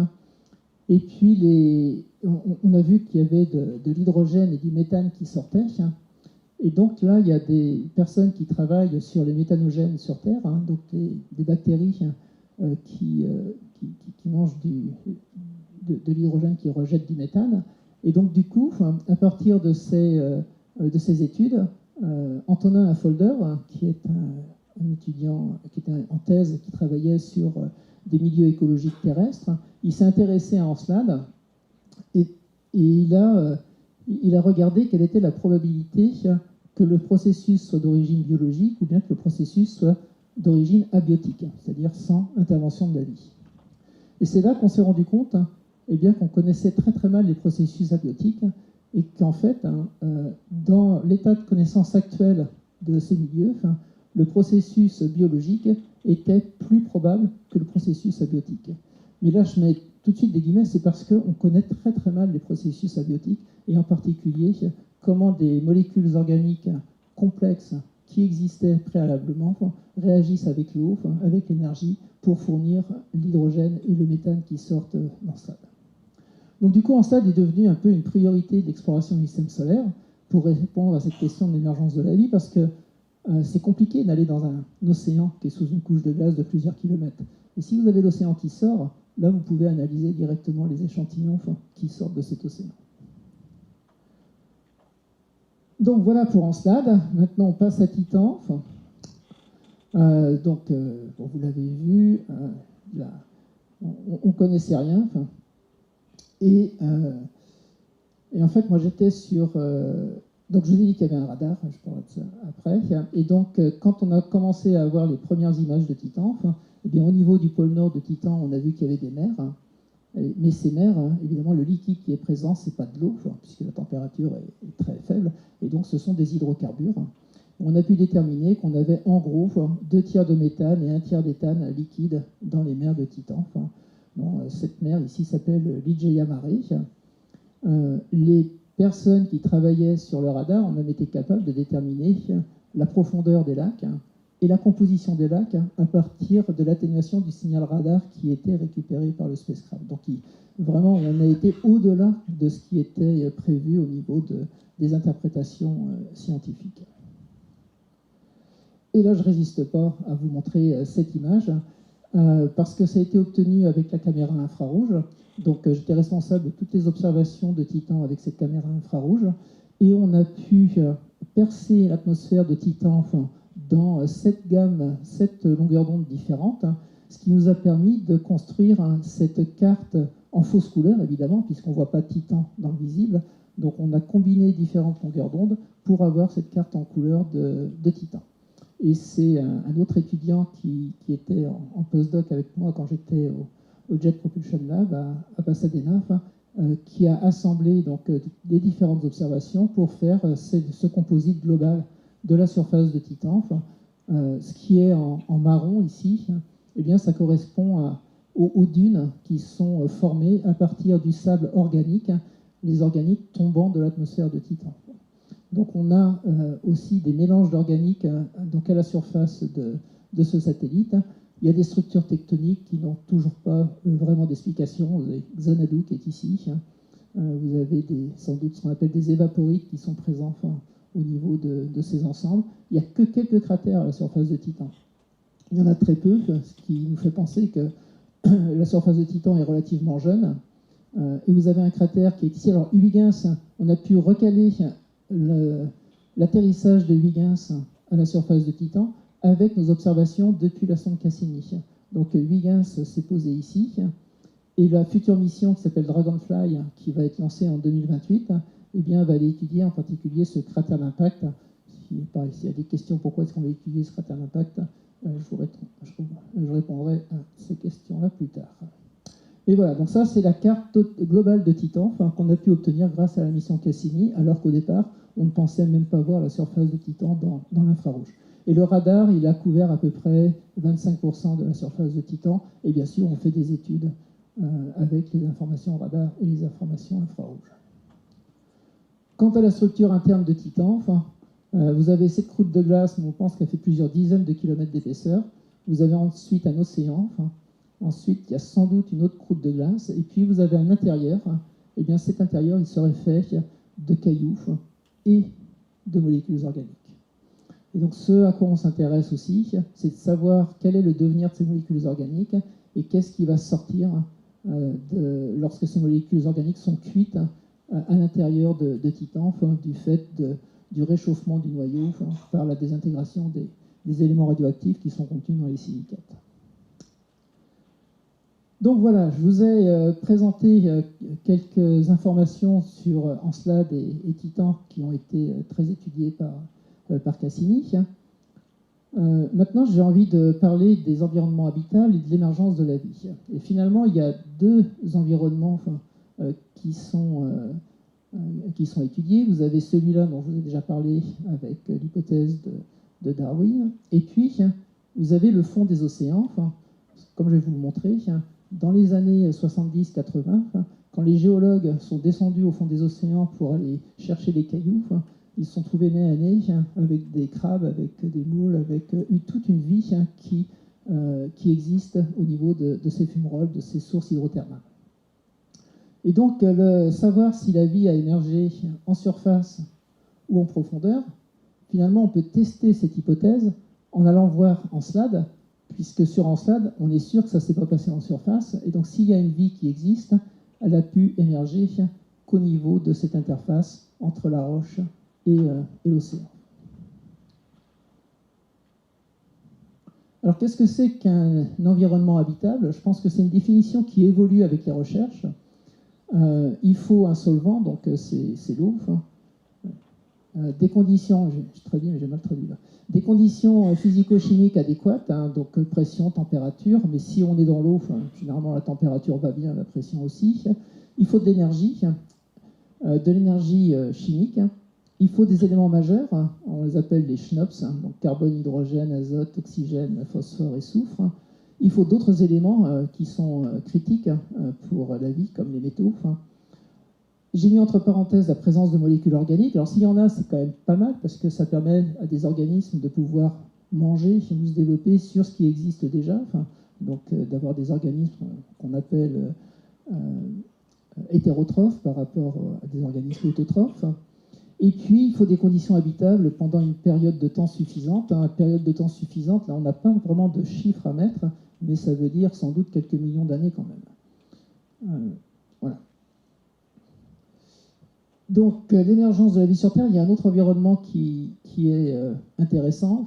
A: Et puis, on a vu qu'il y avait de l'hydrogène et du méthane qui sortaient. Et donc là, il y a des personnes qui travaillent sur les méthanogènes sur Terre, donc des bactéries qui mangent de l'hydrogène, qui rejettent du méthane. Et donc du coup, à partir de ces études, Antonin Affolter, qui est un étudiant qui était en thèse, qui travaillait sur des milieux écologiques terrestres, il s'est intéressé à Encelade, et il a regardé quelle était la probabilité que le processus soit d'origine biologique ou bien que le processus soit d'origine abiotique, c'est-à-dire sans intervention de la vie. Et c'est là qu'on s'est rendu compte qu'on connaissait très très mal les processus abiotiques, et qu'en fait, dans l'état de connaissance actuel de ces milieux, le processus biologique était plus probable que le processus abiotique. Mais là, je mets tout de suite des guillemets, c'est parce qu'on connaît très très mal les processus abiotiques, et en particulier comment des molécules organiques complexes qui existaient préalablement réagissent avec l'eau, avec l'énergie, pour fournir l'hydrogène et le méthane qui sortent d'Encelade. Donc du coup, Encelade est devenu un peu une priorité de l'exploration du système solaire pour répondre à cette question de l'émergence de la vie, parce que c'est compliqué d'aller dans un océan qui est sous une couche de glace de plusieurs kilomètres. Et si vous avez l'océan qui sort, là vous pouvez analyser directement les échantillons qui sortent de cet océan. Donc voilà pour Encelade. Maintenant on passe à Titan. Bon, vous l'avez vu, là, on ne connaissait rien. Et en fait, moi j'étais sur... donc je vous ai dit qu'il y avait un radar, je parlerai de ça après. Et donc quand on a commencé à voir les premières images de Titan, eh bien, au niveau du pôle nord de Titan, on a vu qu'il y avait des mers. Mais ces mers, évidemment, le liquide qui est présent, ce n'est pas de l'eau, puisque la température est très faible. Et donc ce sont des hydrocarbures. On a pu déterminer qu'on avait en gros 2 tiers de méthane et 1 tiers d'éthane liquide dans les mers de Titan. Bon, cette mer ici s'appelle l'Ijeya Mare. Les personnes qui travaillaient sur le radar ont même été capables de déterminer la profondeur des lacs et la composition des lacs à partir de l'atténuation du signal radar qui était récupéré par le spacecraft. Donc vraiment, on a été au-delà de ce qui était prévu au niveau des interprétations scientifiques. Et là, je ne résiste pas à vous montrer cette image, parce que ça a été obtenu avec la caméra infrarouge. Donc j'étais responsable de toutes les observations de Titan avec cette caméra infrarouge, et on a pu percer l'atmosphère de Titan dans 7 longueurs d'onde différentes, ce qui nous a permis de construire cette carte en fausse couleur, évidemment, puisqu'on ne voit pas Titan dans le visible. Donc on a combiné différentes longueurs d'onde pour avoir cette carte en couleur de Titan. Et c'est un autre étudiant qui était en postdoc avec moi quand j'étais au Jet Propulsion Lab à Pasadena, qui a assemblé donc les différentes observations pour faire ce composite global de la surface de Titan. Ce qui est en marron ici, eh bien, ça correspond aux dunes qui sont formées à partir du sable organique, les organiques tombant de l'atmosphère de Titan. Donc on a aussi des mélanges d'organiques donc à la surface de ce satellite. Il y a des structures tectoniques qui n'ont toujours pas vraiment d'explication. Vous avez Xanadu qui est ici. Vous avez sans doute ce qu'on appelle des évaporites qui sont présents au niveau de ces ensembles. Il n'y a que quelques cratères à la surface de Titan. Il y en a très peu, ce qui nous fait penser que la surface de Titan est relativement jeune. Et vous avez un cratère qui est ici. Alors Huygens, on a pu recaler l'atterrissage de Huygens à la surface de Titan avec nos observations depuis la sonde Cassini. Donc Huygens s'est posé ici, et la future mission qui s'appelle Dragonfly, qui va être lancée en 2028, eh bien, va aller étudier en particulier ce cratère d'impact. S'il y a des questions, pourquoi est-ce qu'on va étudier ce cratère d'impact, je répondrai à ces questions-là plus tard. Et voilà, donc ça c'est la carte globale de Titan qu'on a pu obtenir grâce à la mission Cassini, alors qu'au départ, on ne pensait même pas voir la surface de Titan dans l'infrarouge. Et le radar, il a couvert à peu près 25% de la surface de Titan, et bien sûr, on fait des études avec les informations radar et les informations infrarouges. Quant à la structure interne de Titan, vous avez cette croûte de glace, mais on pense qu'elle fait plusieurs dizaines de kilomètres d'épaisseur. Vous avez ensuite un océan. Ensuite, il y a sans doute une autre croûte de glace. Et puis, vous avez un intérieur. Et bien, cet intérieur, il serait fait de cailloux et de molécules organiques. Et donc, ce à quoi on s'intéresse aussi, c'est de savoir quel est le devenir de ces molécules organiques et qu'est-ce qui va sortir lorsque ces molécules organiques sont cuites à l'intérieur de Titan, du fait du réchauffement du noyau par la désintégration des éléments radioactifs qui sont contenus dans les silicates. Donc voilà, je vous ai présenté quelques informations sur Encelade et Titan qui ont été très étudiées par Cassini. Maintenant, j'ai envie de parler des environnements habitables et de l'émergence de la vie. Et finalement, il y a 2 environnements qui sont étudiés. Vous avez celui-là dont je vous ai déjà parlé avec l'hypothèse de Darwin. Et puis, vous avez le fond des océans, comme je vais vous le montrer. Dans les années 70-80, quand les géologues sont descendus au fond des océans pour aller chercher les cailloux, ils se sont trouvés nez à nez avec des crabes, avec des moules, avec toute une vie qui existe au niveau de ces fumerolles, de ces sources hydrothermales. Et donc, savoir si la vie a émergé en surface ou en profondeur, finalement, on peut tester cette hypothèse en allant voir Encelade, puisque sur Encelade, on est sûr que ça ne s'est pas passé en surface. Et donc, s'il y a une vie qui existe, elle a pu émerger qu'au niveau de cette interface entre la roche et l'océan. Alors, qu'est-ce que c'est qu'un environnement habitable? Je pense que c'est une définition qui évolue avec les recherches. Il faut un solvant, donc c'est l'eau. Des conditions, je traduis, mais j'ai mal traduit là. Des conditions physico-chimiques adéquates, hein, donc pression, température, mais si on est dans l'eau, généralement la température va bien, la pression aussi. Il faut de l'énergie chimique. Il faut des éléments majeurs, hein, on les appelle les SHNOPS, hein, donc carbone, hydrogène, azote, oxygène, phosphore et soufre. Il faut d'autres éléments qui sont critiques pour la vie, comme les métaux. J'ai mis entre parenthèses la présence de molécules organiques. Alors s'il y en a, c'est quand même pas mal, parce que ça permet à des organismes de pouvoir manger ou se développer sur ce qui existe déjà, donc d'avoir des organismes qu'on appelle hétérotrophes par rapport à des organismes autotrophes. Et puis, il faut des conditions habitables pendant une période de temps suffisante. Une période de temps suffisante, là, on n'a pas vraiment de chiffres à mettre, mais ça veut dire sans doute quelques millions d'années quand même. Voilà. Donc, l'émergence de la vie sur Terre, il y a un autre environnement qui est intéressant.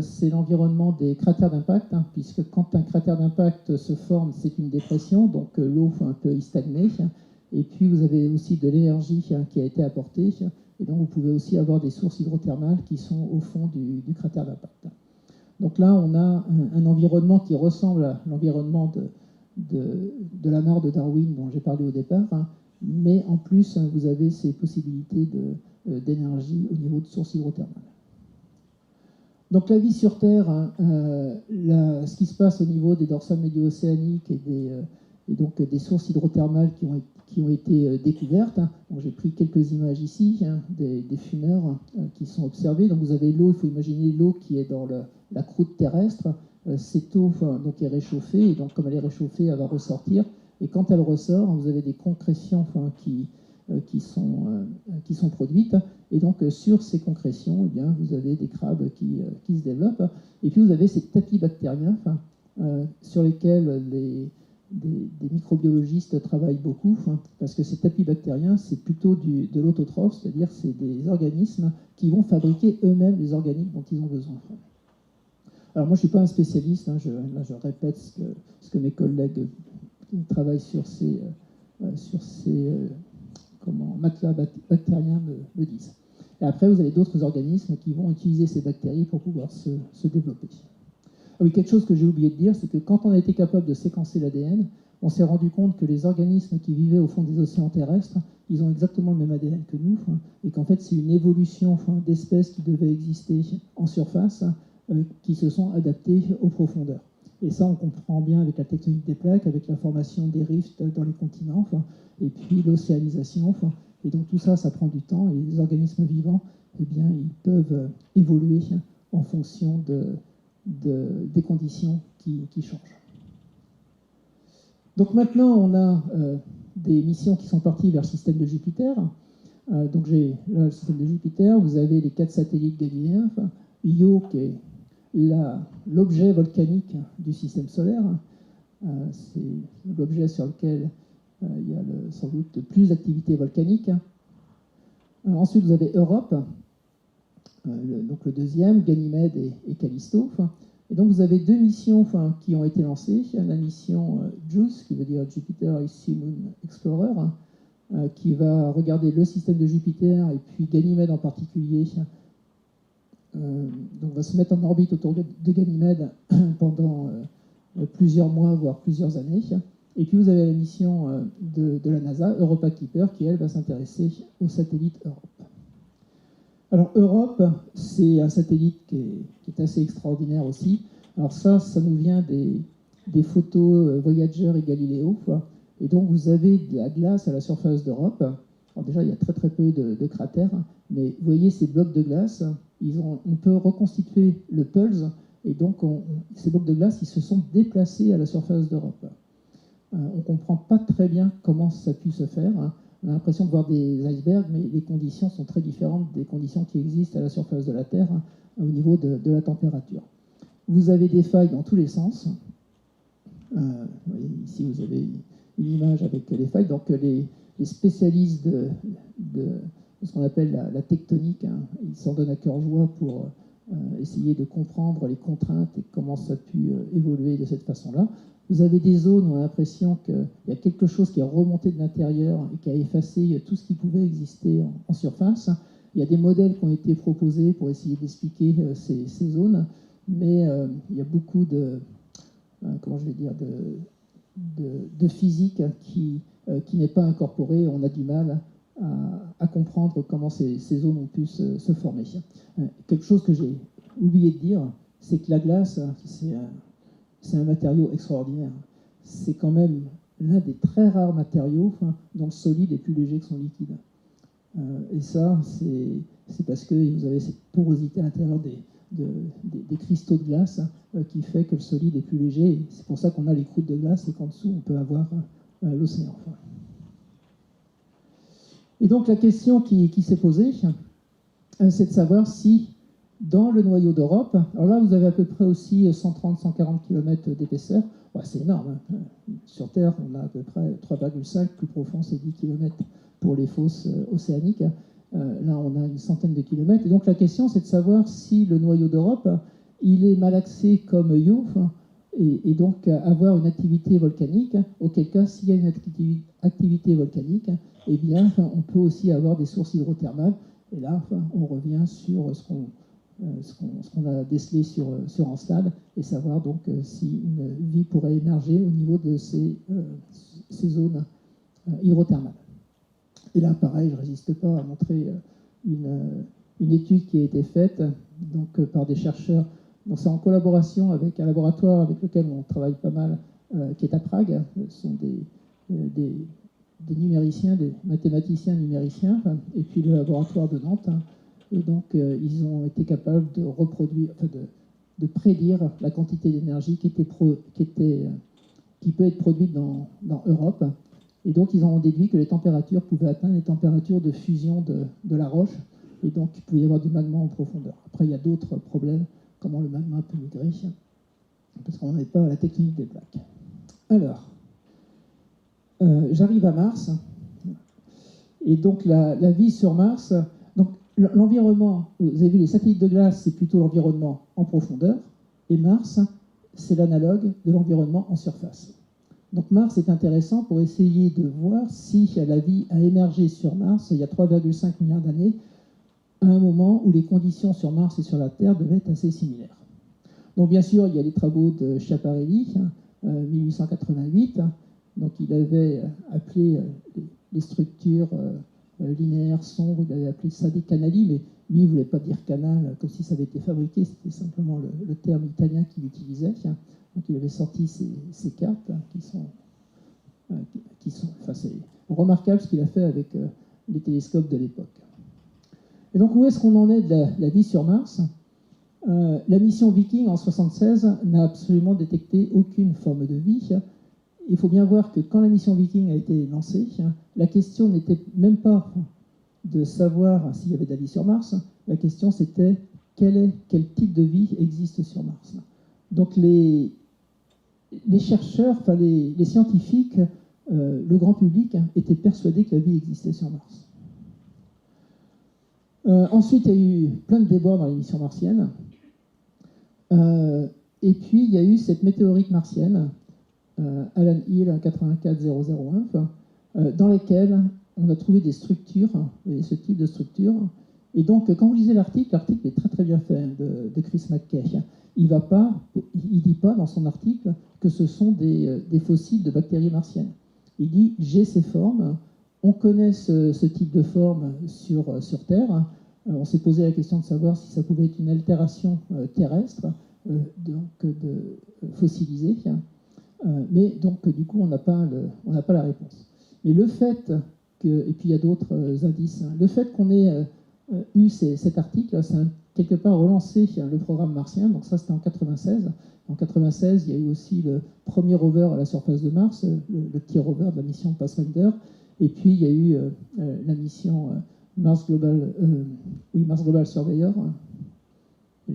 A: C'est l'environnement des cratères d'impact, hein, puisque quand un cratère d'impact se forme, c'est une dépression, donc l'eau peut y stagner. Et puis, vous avez aussi de l'énergie qui a été apportée. Et donc, vous pouvez aussi avoir des sources hydrothermales qui sont au fond du cratère d'impact. Donc là, on a un environnement qui ressemble à l'environnement de la mare de Darwin dont j'ai parlé au départ, hein, mais en plus, vous avez ces possibilités d'énergie au niveau de sources hydrothermales. Donc la vie sur Terre, hein, ce qui se passe au niveau des dorsales médio-océaniques et donc des sources hydrothermales qui ont été découvertes. Hein. J'ai pris quelques images ici, hein, des fumeurs qui sont observés. Donc vous avez l'eau, il faut imaginer l'eau qui est dans la croûte terrestre. Cette eau donc, est réchauffée, et donc comme elle est réchauffée, elle va ressortir. Et quand elle ressort, vous avez des concrétions qui sont produites. Et donc sur ces concrétions, eh bien, vous avez des crabes qui se développent. Et puis vous avez ces tapis bactériens sur lesquels des microbiologistes travaillent beaucoup, parce que ces tapis bactériens, c'est plutôt de l'autotrophe, c'est-à-dire c'est des organismes qui vont fabriquer eux-mêmes les organiques dont ils ont besoin. Alors moi, je ne suis pas un spécialiste, hein, je répète ce que mes collègues qui travaillent sur ces matelas bactériens me disent. Et après, vous avez d'autres organismes qui vont utiliser ces bactéries pour pouvoir se développer. Ah oui, quelque chose que j'ai oublié de dire, c'est que quand on a été capable de séquencer l'ADN, on s'est rendu compte que les organismes qui vivaient au fond des océans terrestres, ils ont exactement le même ADN que nous, et qu'en fait c'est une évolution d'espèces qui devaient exister en surface, qui se sont adaptées aux profondeurs. Et ça, on comprend bien avec la tectonique des plaques, avec la formation des rifts dans les continents, et puis l'océanisation. Et donc tout ça, ça prend du temps, et les organismes vivants, eh bien, ils peuvent évoluer en fonction des conditions qui changent. Donc maintenant, on a des missions qui sont parties vers le système de Jupiter. Donc j'ai là le système de Jupiter, vous avez les 4 satellites galiléens, Io qui est l'objet volcanique du système solaire, c'est l'objet sur lequel il y a sans doute plus d'activité volcanique. Ensuite, vous avez Europe, donc le deuxième, Ganymède et Callisto. Et donc vous avez 2 missions qui ont été lancées. La mission JUICE, qui veut dire Jupiter Icy Moon Explorer, qui va regarder le système de Jupiter et puis Ganymède en particulier. Donc va se mettre en orbite autour de Ganymède pendant plusieurs mois, voire plusieurs années. Et puis vous avez la mission de la NASA, Europa Clipper, qui elle va s'intéresser au satellite Europe. Alors Europe, c'est un satellite qui est assez extraordinaire aussi. Alors ça nous vient des photos Voyager et Galileo. Et donc vous avez de la glace à la surface d'Europe. Alors déjà, il y a très très peu de cratères, mais vous voyez ces blocs de glace, on peut reconstituer le pulse, et donc ces blocs de glace, ils se sont déplacés à la surface d'Europe. On ne comprend pas très bien comment ça a pu se faire. On a l'impression de voir des icebergs, mais les conditions sont très différentes des conditions qui existent à la surface de la Terre au niveau de la température. Vous avez des failles dans tous les sens. Ici, vous avez une image avec les failles. Donc, les spécialistes de ce qu'on appelle la tectonique, ils s'en donnent à cœur joie pour essayer de comprendre les contraintes et comment ça a pu évoluer de cette façon-là. Vous avez des zones où on a l'impression qu'il y a quelque chose qui est remonté de l'intérieur et qui a effacé tout ce qui pouvait exister en surface. Il y a des modèles qui ont été proposés pour essayer d'expliquer ces zones, mais il y a beaucoup de, comment je vais dire, de physique qui n'est pas incorporée. On a du mal à comprendre comment ces zones ont pu se former. Quelque chose que j'ai oublié de dire, c'est que la glace, c'est un matériau extraordinaire. C'est quand même l'un des très rares matériaux dont le solide est plus léger que son liquide. Et ça, c'est parce que vous avez cette porosité à l'intérieur des cristaux de glace qui fait que le solide est plus léger. C'est pour ça qu'on a les croûtes de glace et qu'en dessous, on peut avoir l'océan. Et donc la question qui s'est posée, c'est de savoir si dans le noyau d'Europe, alors là vous avez à peu près aussi 130-140 km d'épaisseur, ouais, c'est énorme. Sur Terre, on a à peu près 3,5, plus profond c'est 10 km pour les fosses océaniques. Là on a une centaine de kilomètres. Et donc la question c'est de savoir si le noyau d'Europe, il est malaxé comme Io, et donc avoir une activité volcanique, auquel cas s'il y a une activité volcanique, eh bien on peut aussi avoir des sources hydrothermales. Et là on revient sur ce qu'on a décelé sur Encelade, et savoir donc si une vie pourrait émerger au niveau de ces zones hydrothermales. Et là, pareil, je ne résiste pas à montrer une étude qui a été faite donc, par des chercheurs. Donc, c'est en collaboration avec un laboratoire avec lequel on travaille pas mal, qui est à Prague. Ce sont des numériciens, des mathématiciens numériciens, et puis le laboratoire de Nantes. Et donc, ils ont été capables de reproduire, enfin de prédire la quantité d'énergie qui peut être produite dans Europe. Et donc, ils en ont déduit que les températures pouvaient atteindre les températures de fusion de la roche. Et donc, il pouvait y avoir du magma en profondeur. Après, il y a d'autres problèmes, comment le magma peut migrer, parce qu'on n'est pas à la technique des plaques. Alors, j'arrive à Mars. Et donc, la vie sur Mars, donc l'environnement, vous avez vu, les satellites de glace, c'est plutôt l'environnement en profondeur. Et Mars, c'est l'analogue de l'environnement en surface. Donc Mars est intéressant pour essayer de voir si la vie a émergé sur Mars il y a 3,5 milliards d'années, à un moment où les conditions sur Mars et sur la Terre devaient être assez similaires. Donc bien sûr, il y a les travaux de Schiaparelli, 1888. Donc il avait appelé les structures linéaires sombres, il avait appelé ça des canali, mais lui, il ne voulait pas dire canal comme si ça avait été fabriqué, c'était simplement le terme italien qu'il utilisait. Donc il avait sorti ces cartes qui sont enfin, c'est remarquable ce qu'il a fait avec les télescopes de l'époque. Et donc où est-ce qu'on en est de la vie sur Mars? La mission Viking en 1976 n'a absolument détecté aucune forme de vie. Il faut bien voir que quand la mission Viking a été lancée, la question n'était même pas de savoir s'il y avait de la vie sur Mars. La question c'était quel type de vie existe sur Mars. Donc les chercheurs, enfin les scientifiques, le grand public étaient persuadés que la vie existait sur Mars. Ensuite, il y a eu plein de débats dans les missions martiennes. Et puis, il y a eu cette météorite martienne, Alan Hill 84001, dans laquelle on a trouvé des structures, ce type de structure. Et donc, quand vous lisez l'article est très très bien fait de Chris McKay. Il ne dit pas dans son article que ce sont des fossiles de bactéries martiennes. Il dit « j'ai ces formes, on connaît ce type de forme sur Terre, on s'est posé la question de savoir si ça pouvait être une altération terrestre, donc fossilisée, mais donc du coup on n'a pas la réponse. Mais le fait que, et puis il y a d'autres indices, le fait qu'on ait eu cet article, ça a quelque part relancé le programme martien. Donc ça c'était en 96. En 96, il y a eu aussi le premier rover à la surface de Mars, le petit rover de la mission Pathfinder. Et puis il y a eu la mission Mars Global Surveyor. J'ai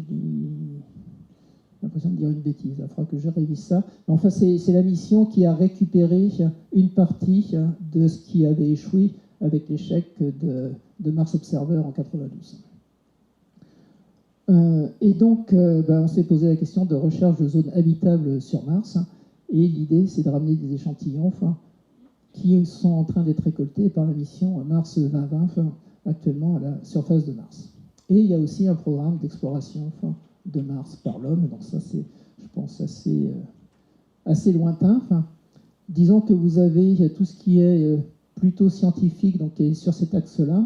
A: l'impression de dire une bêtise, il faudra que je révise ça. Mais enfin, c'est la mission qui a récupéré une partie de ce qui avait échoué avec l'échec de Mars Observer en 92. Et donc, on s'est posé la question de recherche de zones habitables sur Mars. Et l'idée, c'est de ramener des échantillons qui sont en train d'être récoltés par la mission Mars 2020, actuellement à la surface de Mars. Et il y a aussi un programme d'exploration de Mars par l'homme. Donc ça, c'est, je pense, assez lointain. Disons que vous avez tout ce qui est plutôt scientifique, donc qui est sur cet axe-là,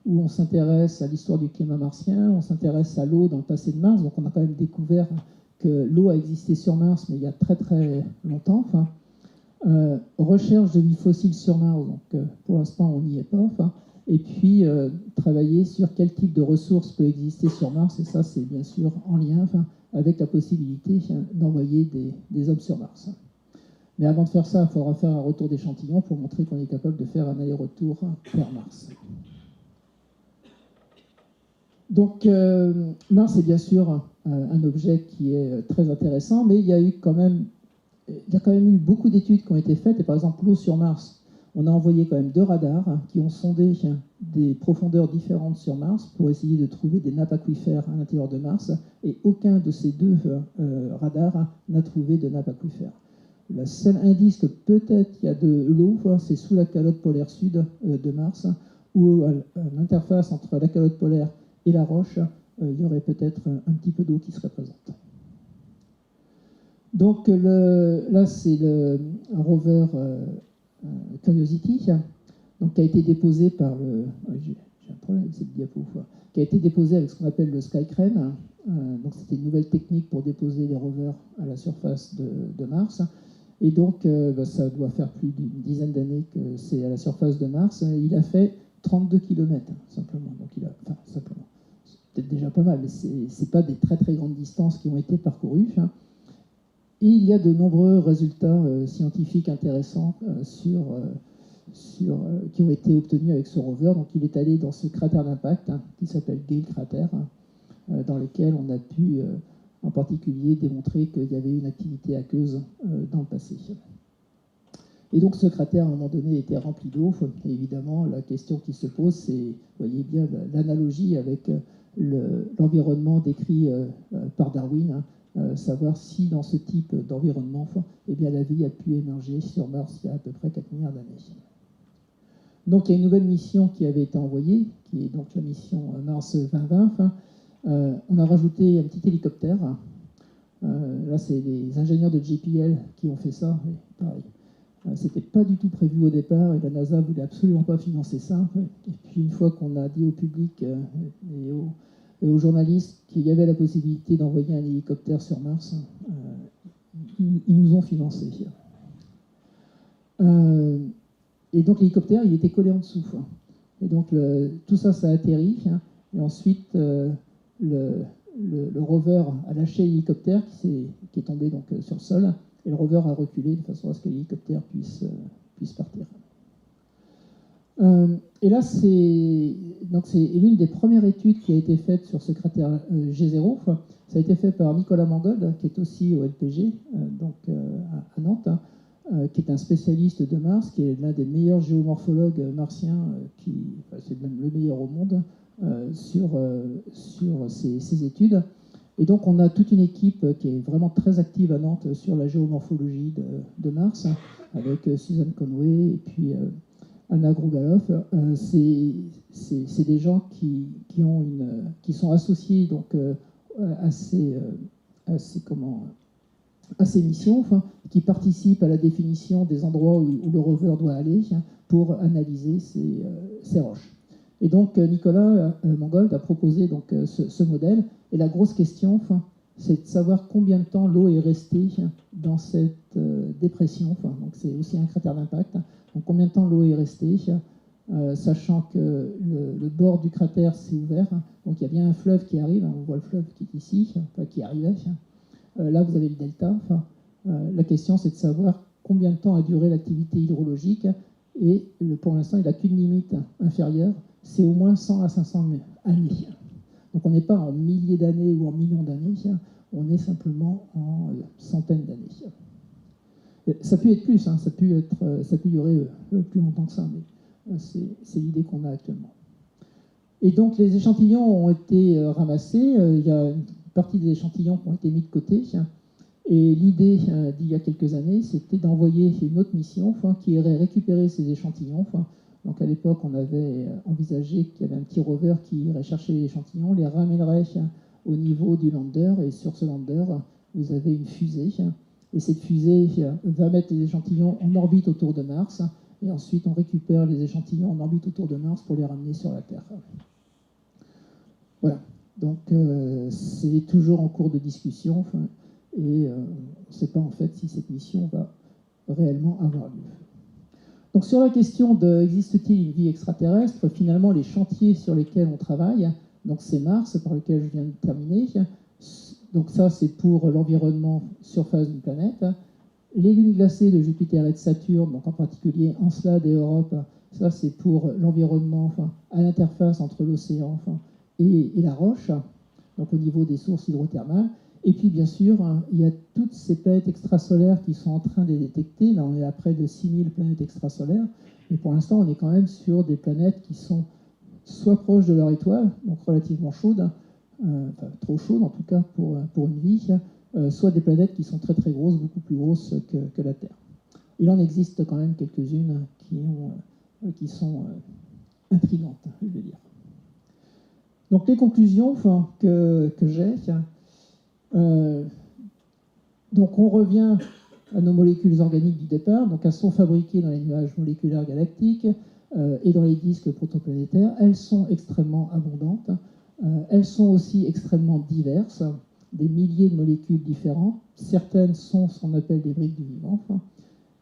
A: où on s'intéresse à l'histoire du climat martien, on s'intéresse à l'eau dans le passé de Mars. Donc on a quand même découvert que l'eau a existé sur Mars, mais il y a très très longtemps. Recherche de vie fossile sur Mars, donc pour l'instant on n'y est pas. Et puis travailler sur quel type de ressources peut exister sur Mars, et ça c'est bien sûr en lien avec la possibilité d'envoyer des hommes sur Mars. Mais avant de faire ça, il faudra faire un retour d'échantillon pour montrer qu'on est capable de faire un aller-retour vers Mars. Donc Mars est bien sûr un objet qui est très intéressant, mais il y a quand même eu beaucoup d'études qui ont été faites. Et par exemple, l'eau sur Mars, on a envoyé quand même 2 radars qui ont sondé des profondeurs différentes sur Mars pour essayer de trouver des nappes aquifères à l'intérieur de Mars. Et aucun de ces 2 radars n'a trouvé de nappes aquifères. Le seul indice que peut-être il y a de l'eau, c'est sous la calotte polaire sud de Mars, où à l'interface entre la calotte polaire et la roche, il y aurait peut-être un petit peu d'eau qui serait présente. Donc là, c'est un rover Curiosity, donc, qui a été déposé par le... J'ai un problème avec cette diapo. Qui a été déposé avec ce qu'on appelle le Skycrane. Donc c'était une nouvelle technique pour déposer les rovers à la surface de Mars. Et donc ça doit faire plus d'une dizaine d'années que c'est à la surface de Mars. Il a fait 32 km simplement. Donc simplement. C'est peut-être déjà pas mal, mais c'est pas des très très grandes distances qui ont été parcourues. Et il y a de nombreux résultats scientifiques intéressants qui ont été obtenus avec ce rover. Donc il est allé dans ce cratère d'impact qui s'appelle Gale Crater, dans lequel on a pu en particulier démontrer qu'il y avait une activité aqueuse dans le passé. Et donc ce cratère, à un moment donné, était rempli d'eau. Et évidemment, la question qui se pose, c'est, vous voyez bien l'analogie avec l'environnement décrit par Darwin, savoir si dans ce type d'environnement, eh bien, la vie a pu émerger sur Mars il y a à peu près 4 milliards d'années. Donc il y a une nouvelle mission qui avait été envoyée, qui est donc la mission Mars 2020. On a rajouté un petit hélicoptère. Là, c'est les ingénieurs de JPL qui ont fait ça. Et pareil, c'était pas du tout prévu au départ et la NASA voulait absolument pas financer ça. Et puis une fois qu'on a dit au public et aux journalistes qu'il y avait la possibilité d'envoyer un hélicoptère sur Mars, ils nous ont financé. Et donc l'hélicoptère, il était collé en dessous. Et donc tout ça, ça a atterri. Et ensuite, le rover a lâché l'hélicoptère qui est tombé donc, sur le sol. Et le rover a reculé de façon à ce que l'hélicoptère puisse partir. Et là, c'est l'une des premières études qui a été faite sur ce cratère G0. Ça a été fait par Nicolas Mangold, qui est aussi au LPG, à Nantes, qui est un spécialiste de Mars, qui est l'un des meilleurs géomorphologues martiens, c'est même le meilleur au monde, sur ces études. Et donc on a toute une équipe qui est vraiment très active à Nantes sur la géomorphologie de Mars, avec Susan Conway et puis Anna Grugaloff. C'est des gens qui sont associés donc, à ces missions, qui participent à la définition des endroits où le rover doit aller pour analyser ces roches. Et donc Nicolas Mangold a proposé donc, ce modèle. Et la grosse question, c'est de savoir combien de temps l'eau est restée dans cette dépression. Donc c'est aussi un cratère d'impact. Donc combien de temps l'eau est restée, sachant que le bord du cratère s'est ouvert. Donc il y a bien un fleuve qui arrive. On voit le fleuve qui est ici, qui arrivait. Là, vous avez le delta. La question, c'est de savoir combien de temps a duré l'activité hydrologique. Et pour l'instant, il n'a qu'une limite inférieure. C'est au moins 100 à 500 années. Donc on n'est pas en milliers d'années ou en millions d'années, on est simplement en centaines d'années. Ça peut être plus, ça peut durer plus longtemps que ça, mais c'est l'idée qu'on a actuellement. Et donc les échantillons ont été ramassés, il y a une partie des échantillons qui ont été mis de côté, et l'idée d'il y a quelques années, c'était d'envoyer une autre mission qui irait récupérer ces échantillons. Donc à l'époque, on avait envisagé qu'il y avait un petit rover qui irait chercher les échantillons, les ramènerait au niveau du lander, et sur ce lander, vous avez une fusée, et cette fusée va mettre les échantillons en orbite autour de Mars, et ensuite on récupère les échantillons en orbite autour de Mars pour les ramener sur la Terre. Voilà, donc c'est toujours en cours de discussion, et on ne sait pas en fait si cette mission va réellement avoir lieu. Donc sur la question de existe-t-il une vie extraterrestre, finalement les chantiers sur lesquels on travaille, donc c'est Mars par lequel je viens de terminer, donc ça c'est pour l'environnement surface d'une planète, les lunes glacées de Jupiter et de Saturne, donc en particulier Encelade et Europe, ça c'est pour l'environnement à l'interface entre l'océan et la roche, donc au niveau des sources hydrothermales. Et puis, bien sûr, il y a toutes ces planètes extrasolaires qui sont en train de détecter. Là, on est à près de 6000 planètes extrasolaires. Mais pour l'instant, on est quand même sur des planètes qui sont soit proches de leur étoile, donc relativement chaudes, enfin, trop chaudes en tout cas pour une vie, soit des planètes qui sont très très grosses, beaucoup plus grosses que la Terre. Il en existe quand même quelques-unes qui sont intrigantes, je vais dire. Donc les conclusions que j'ai... donc on revient à nos molécules organiques du départ, donc elles sont fabriquées dans les nuages moléculaires galactiques et dans les disques protoplanétaires. Elles sont extrêmement abondantes, elles sont aussi extrêmement diverses, des milliers de molécules différentes. Certaines sont ce qu'on appelle des briques du vivant.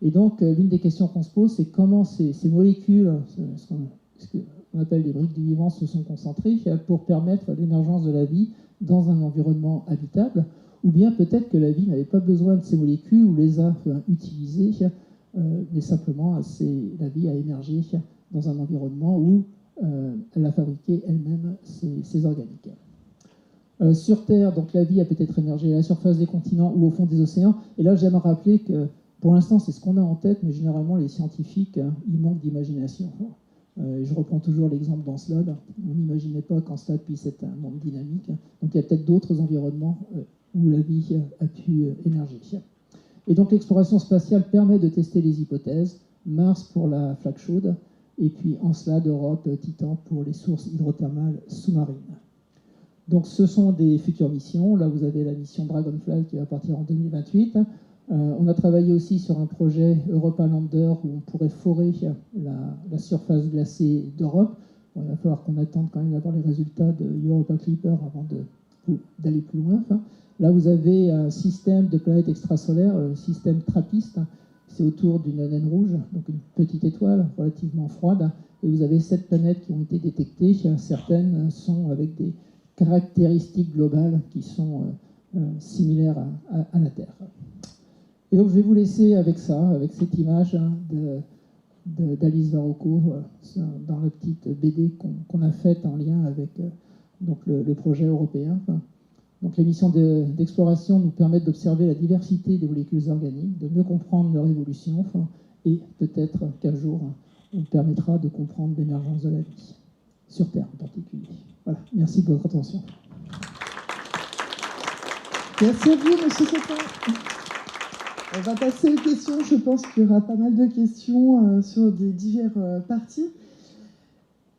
A: Et donc l'une des questions qu'on se pose, c'est comment ces molécules, ce qu'on appelle des briques du vivant, se sont concentrées pour permettre l'émergence de la vie dans un environnement habitable, ou bien peut-être que la vie n'avait pas besoin de ces molécules ou les a utilisées, mais simplement la vie a émergé dans un environnement où elle a fabriqué elle-même ses organiques. Sur Terre, donc la vie a peut-être émergé à la surface des continents ou au fond des océans, et là j'aime rappeler que pour l'instant c'est ce qu'on a en tête, mais généralement les scientifiques, ils manquent d'imagination. Je reprends toujours l'exemple d'Encelade. On n'imaginait pas qu'Encelade puisse être un monde dynamique. Donc il y a peut-être d'autres environnements où la vie a pu émerger. Et donc l'exploration spatiale permet de tester les hypothèses. Mars pour la flaque chaude, et puis Encelade, Europe, Titan pour les sources hydrothermales sous-marines. Donc ce sont des futures missions. Là vous avez la mission Dragonfly qui va partir en 2028. On a travaillé aussi sur un projet Europa Lander où on pourrait forer la surface glacée d'Europe. Bon, il va falloir qu'on attende quand même d'avoir les résultats de Europa Clipper avant d'aller plus loin. Là, vous avez un système de planètes extrasolaires, système TRAPPIST. C'est autour d'une naine rouge, donc une petite étoile relativement froide. Et vous avez 7 planètes qui ont été détectées. Certaines sont avec des caractéristiques globales qui sont similaires à la Terre. Et donc je vais vous laisser avec ça, avec cette image d'Alice Varocco dans la petite BD qu'on a faite en lien avec donc le projet européen. Donc les missions d'exploration nous permettent d'observer la diversité des molécules organiques, de mieux comprendre leur évolution, et peut-être qu'un jour on permettra de comprendre l'émergence de la vie, sur Terre en particulier. Voilà, merci de votre attention.
B: Merci à vous, monsieur Sautin. On va passer aux questions. Je pense qu'il y aura pas mal de questions sur des diverses parties.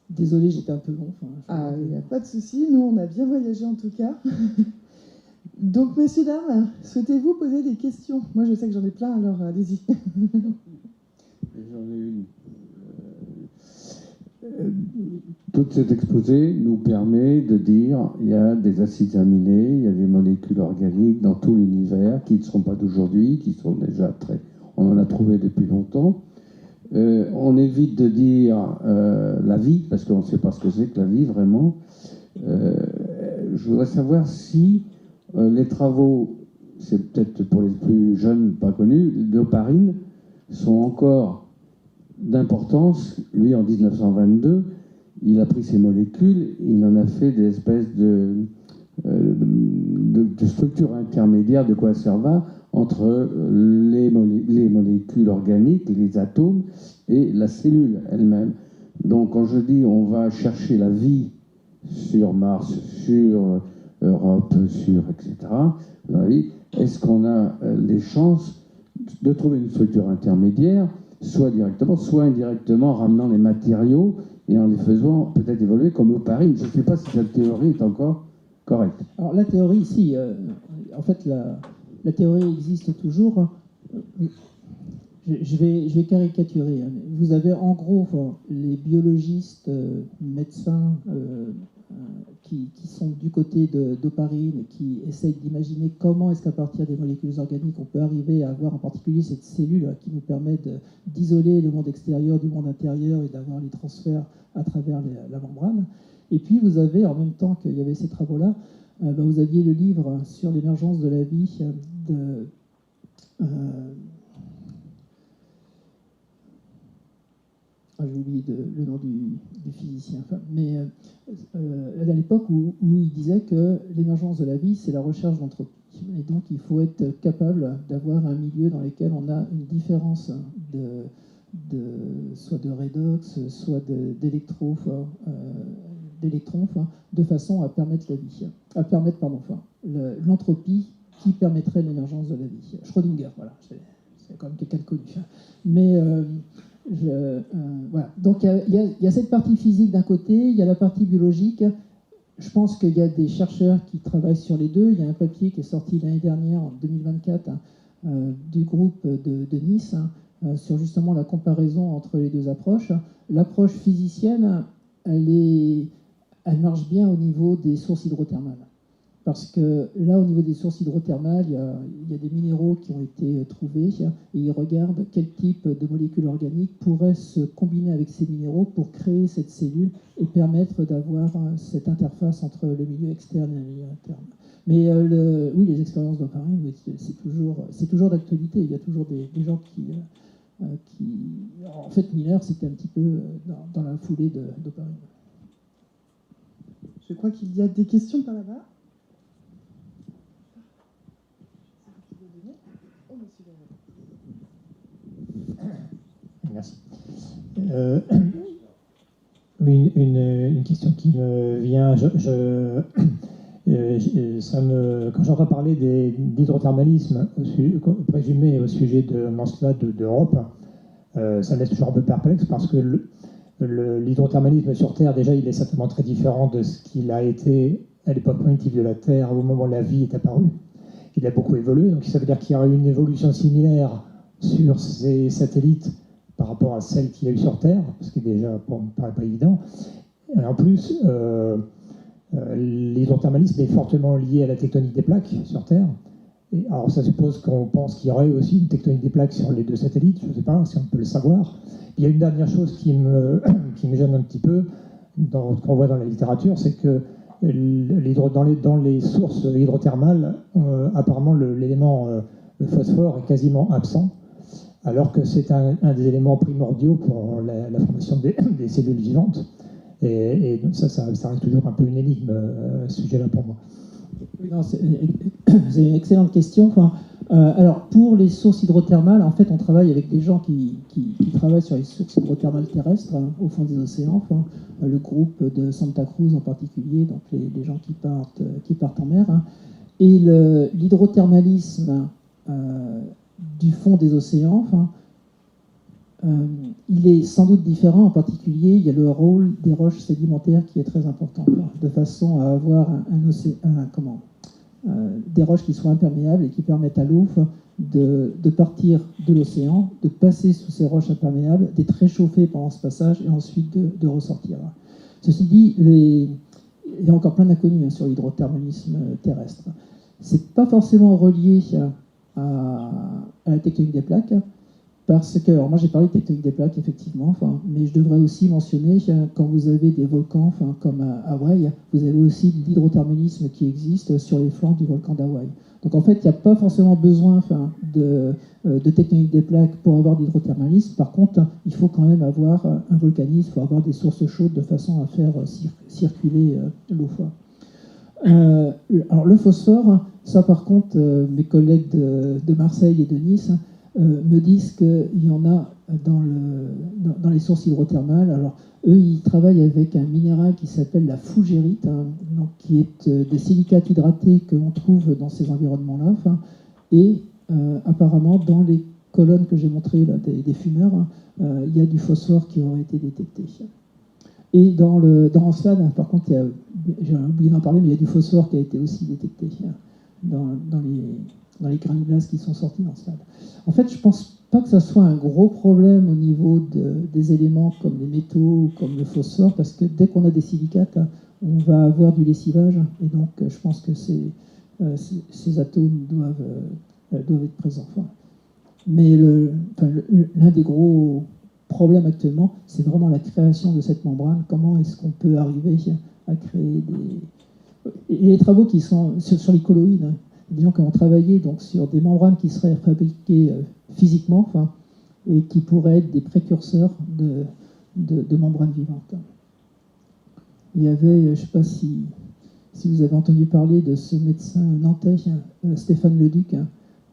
A: Désolé, j'étais un peu long.
B: Il n'y a pas de souci. Nous, on a bien voyagé en tout cas. Donc, messieurs, dames, souhaitez-vous poser des questions? Moi, je sais que j'en ai plein, alors allez-y.
C: J'en ai une. Tout cet exposé nous permet de dire qu'il y a des acides aminés, il y a des molécules organiques dans tout l'univers qui ne seront pas d'aujourd'hui, qui sont déjà très... On en a trouvé depuis longtemps. On évite de dire la vie, parce qu'on ne sait pas ce que c'est que la vie vraiment. Je voudrais savoir si les travaux, c'est peut-être pour les plus jeunes pas connus, d'Oparine sont encore d'importance. Lui, en 1922, il a pris ces molécules, il en a fait des espèces de structures intermédiaires, de quoi ça va, entre les molécules organiques, les atomes, et la cellule elle-même. Donc quand je dis on va chercher la vie sur Mars, sur Europe, sur etc. Est-ce qu'on a les chances de trouver une structure intermédiaire, soit directement, soit indirectement, ramenant les matériaux et en les faisant peut-être évoluer comme Oparine? Je ne sais pas si cette théorie est encore correcte.
A: Alors la théorie, si, en fait la théorie existe toujours. Je vais caricaturer. Vous avez en gros les biologistes, médecins qui sont du côté d'Oparine, qui essayent d'imaginer comment est-ce qu'à partir des molécules organiques on peut arriver à avoir en particulier cette cellule qui nous permet d'isoler le monde extérieur du monde intérieur et d'avoir les transferts à travers la membrane. Et puis vous avez, en même temps qu'il y avait ces travaux-là, vous aviez le livre sur l'émergence de la vie de... j'ai oublié le nom du physicien, mais à l'époque où il disait que l'émergence de la vie, c'est la recherche d'entropie. Et donc il faut être capable d'avoir un milieu dans lequel on a une différence soit de redox, soit d'électrons, de façon à permettre la vie, à permettre l'entropie qui permettrait l'émergence de la vie. Schrödinger, voilà, c'est quand même quelqu'un de connu. Mais voilà. Donc il y a cette partie physique d'un côté, il y a la partie biologique. Je pense qu'il y a des chercheurs qui travaillent sur les deux. Il y a un papier qui est sorti l'année dernière, en 2024, du groupe de Nice, sur justement la comparaison entre les deux approches. L'approche physicienne, elle marche bien au niveau des sources hydrothermales. Parce que là, au niveau des sources hydrothermales, il y a des minéraux qui ont été trouvés et ils regardent quel type de molécules organiques pourraient se combiner avec ces minéraux pour créer cette cellule et permettre d'avoir cette interface entre le milieu externe et le milieu interne. Mais oui, les expériences d'Oparine, c'est toujours d'actualité. Il y a toujours des gens qui... En fait, Miller, c'était un petit peu dans la foulée d'Oparine.
B: Je crois qu'il y a des questions par là-bas.
D: Merci. Oui, une question qui me vient. Quand j'entends parler d'hydrothermalisme présumé au sujet de Manslat d'Europe, ça me laisse toujours un peu perplexe parce que l'hydrothermalisme sur Terre, déjà, il est certainement très différent de ce qu'il a été à l'époque primitive de la Terre, au moment où la vie est apparue. Il a beaucoup évolué, donc ça veut dire qu'il y aurait eu une évolution similaire sur ces satellites par rapport à celle qu'il y a eu sur Terre, ce qui déjà me paraît pas évident. Et en plus, l'hydrothermalisme est fortement lié à la tectonique des plaques sur Terre. Et alors ça suppose qu'on pense qu'il y aurait aussi une tectonique des plaques sur les deux satellites, je ne sais pas si on peut le savoir. Il y a une dernière chose qui me gêne un petit peu, dans ce qu'on voit dans la littérature, c'est que dans les sources hydrothermales, apparemment l'élément le phosphore est quasiment absent, alors que c'est un des éléments primordiaux pour la formation des cellules vivantes. Et donc ça reste toujours un peu une énigme, ce sujet-là pour moi.
A: Oui, c'est une excellente question. Alors, pour les sources hydrothermales, en fait, on travaille avec des gens qui travaillent sur les sources hydrothermales terrestres, au fond des océans. Le groupe de Santa Cruz en particulier, donc les gens qui partent en mer. Et l'hydrothermalisme du fond des océans, il est sans doute différent. En particulier, il y a le rôle des roches sédimentaires qui est très important, de façon à avoir des roches qui soient imperméables et qui permettent à l'eau de partir de l'océan, de passer sous ces roches imperméables, d'être réchauffé pendant ce passage et ensuite de ressortir. Ceci dit, il y a encore plein d'inconnus sur l'hydrothermalisme terrestre. C'est pas forcément relié à la tectonique des plaques, parce que, alors moi j'ai parlé de tectonique des plaques, effectivement, mais je devrais aussi mentionner, quand vous avez des volcans comme à Hawaï, vous avez aussi de l'hydrothermalisme qui existe sur les flancs du volcan d'Hawaï. Donc en fait, il n'y a pas forcément besoin de tectonique des plaques pour avoir de l'hydrothermalisme. Par contre, il faut quand même avoir un volcanisme, il faut avoir des sources chaudes de façon à faire circuler l'eau. Alors le phosphore, ça par contre, mes collègues de Marseille et de Nice me disent qu'il y en a dans les sources hydrothermales. Alors, eux, ils travaillent avec un minéral qui s'appelle la fougérite, donc, qui est des silicates hydratés que l'on trouve dans ces environnements-là. Et apparemment, dans les colonnes que j'ai montrées là, des fumeurs, il y a du phosphore qui aurait été détecté. Et dans Encelade, par contre, j'ai oublié d'en parler, mais il y a du phosphore qui a été aussi détecté dans les grains de glace qui sont sortis d'Encelade. En fait, je ne pense pas que ça soit un gros problème au niveau des éléments comme les métaux ou comme le phosphore, parce que dès qu'on a des silicates, on va avoir du lessivage, et donc je pense que ces atomes doivent être présents. Mais l'un des gros problèmes actuellement, c'est vraiment la création de cette membrane. Comment est-ce qu'on peut arriver à créer des... Et les travaux qui sont sur les colloïdes, des gens qui ont travaillé donc, sur des membranes qui seraient fabriquées physiquement, et qui pourraient être des précurseurs de membranes vivantes. Il y avait, je ne sais pas si vous avez entendu parler de ce médecin nantais, Stéphane Leduc,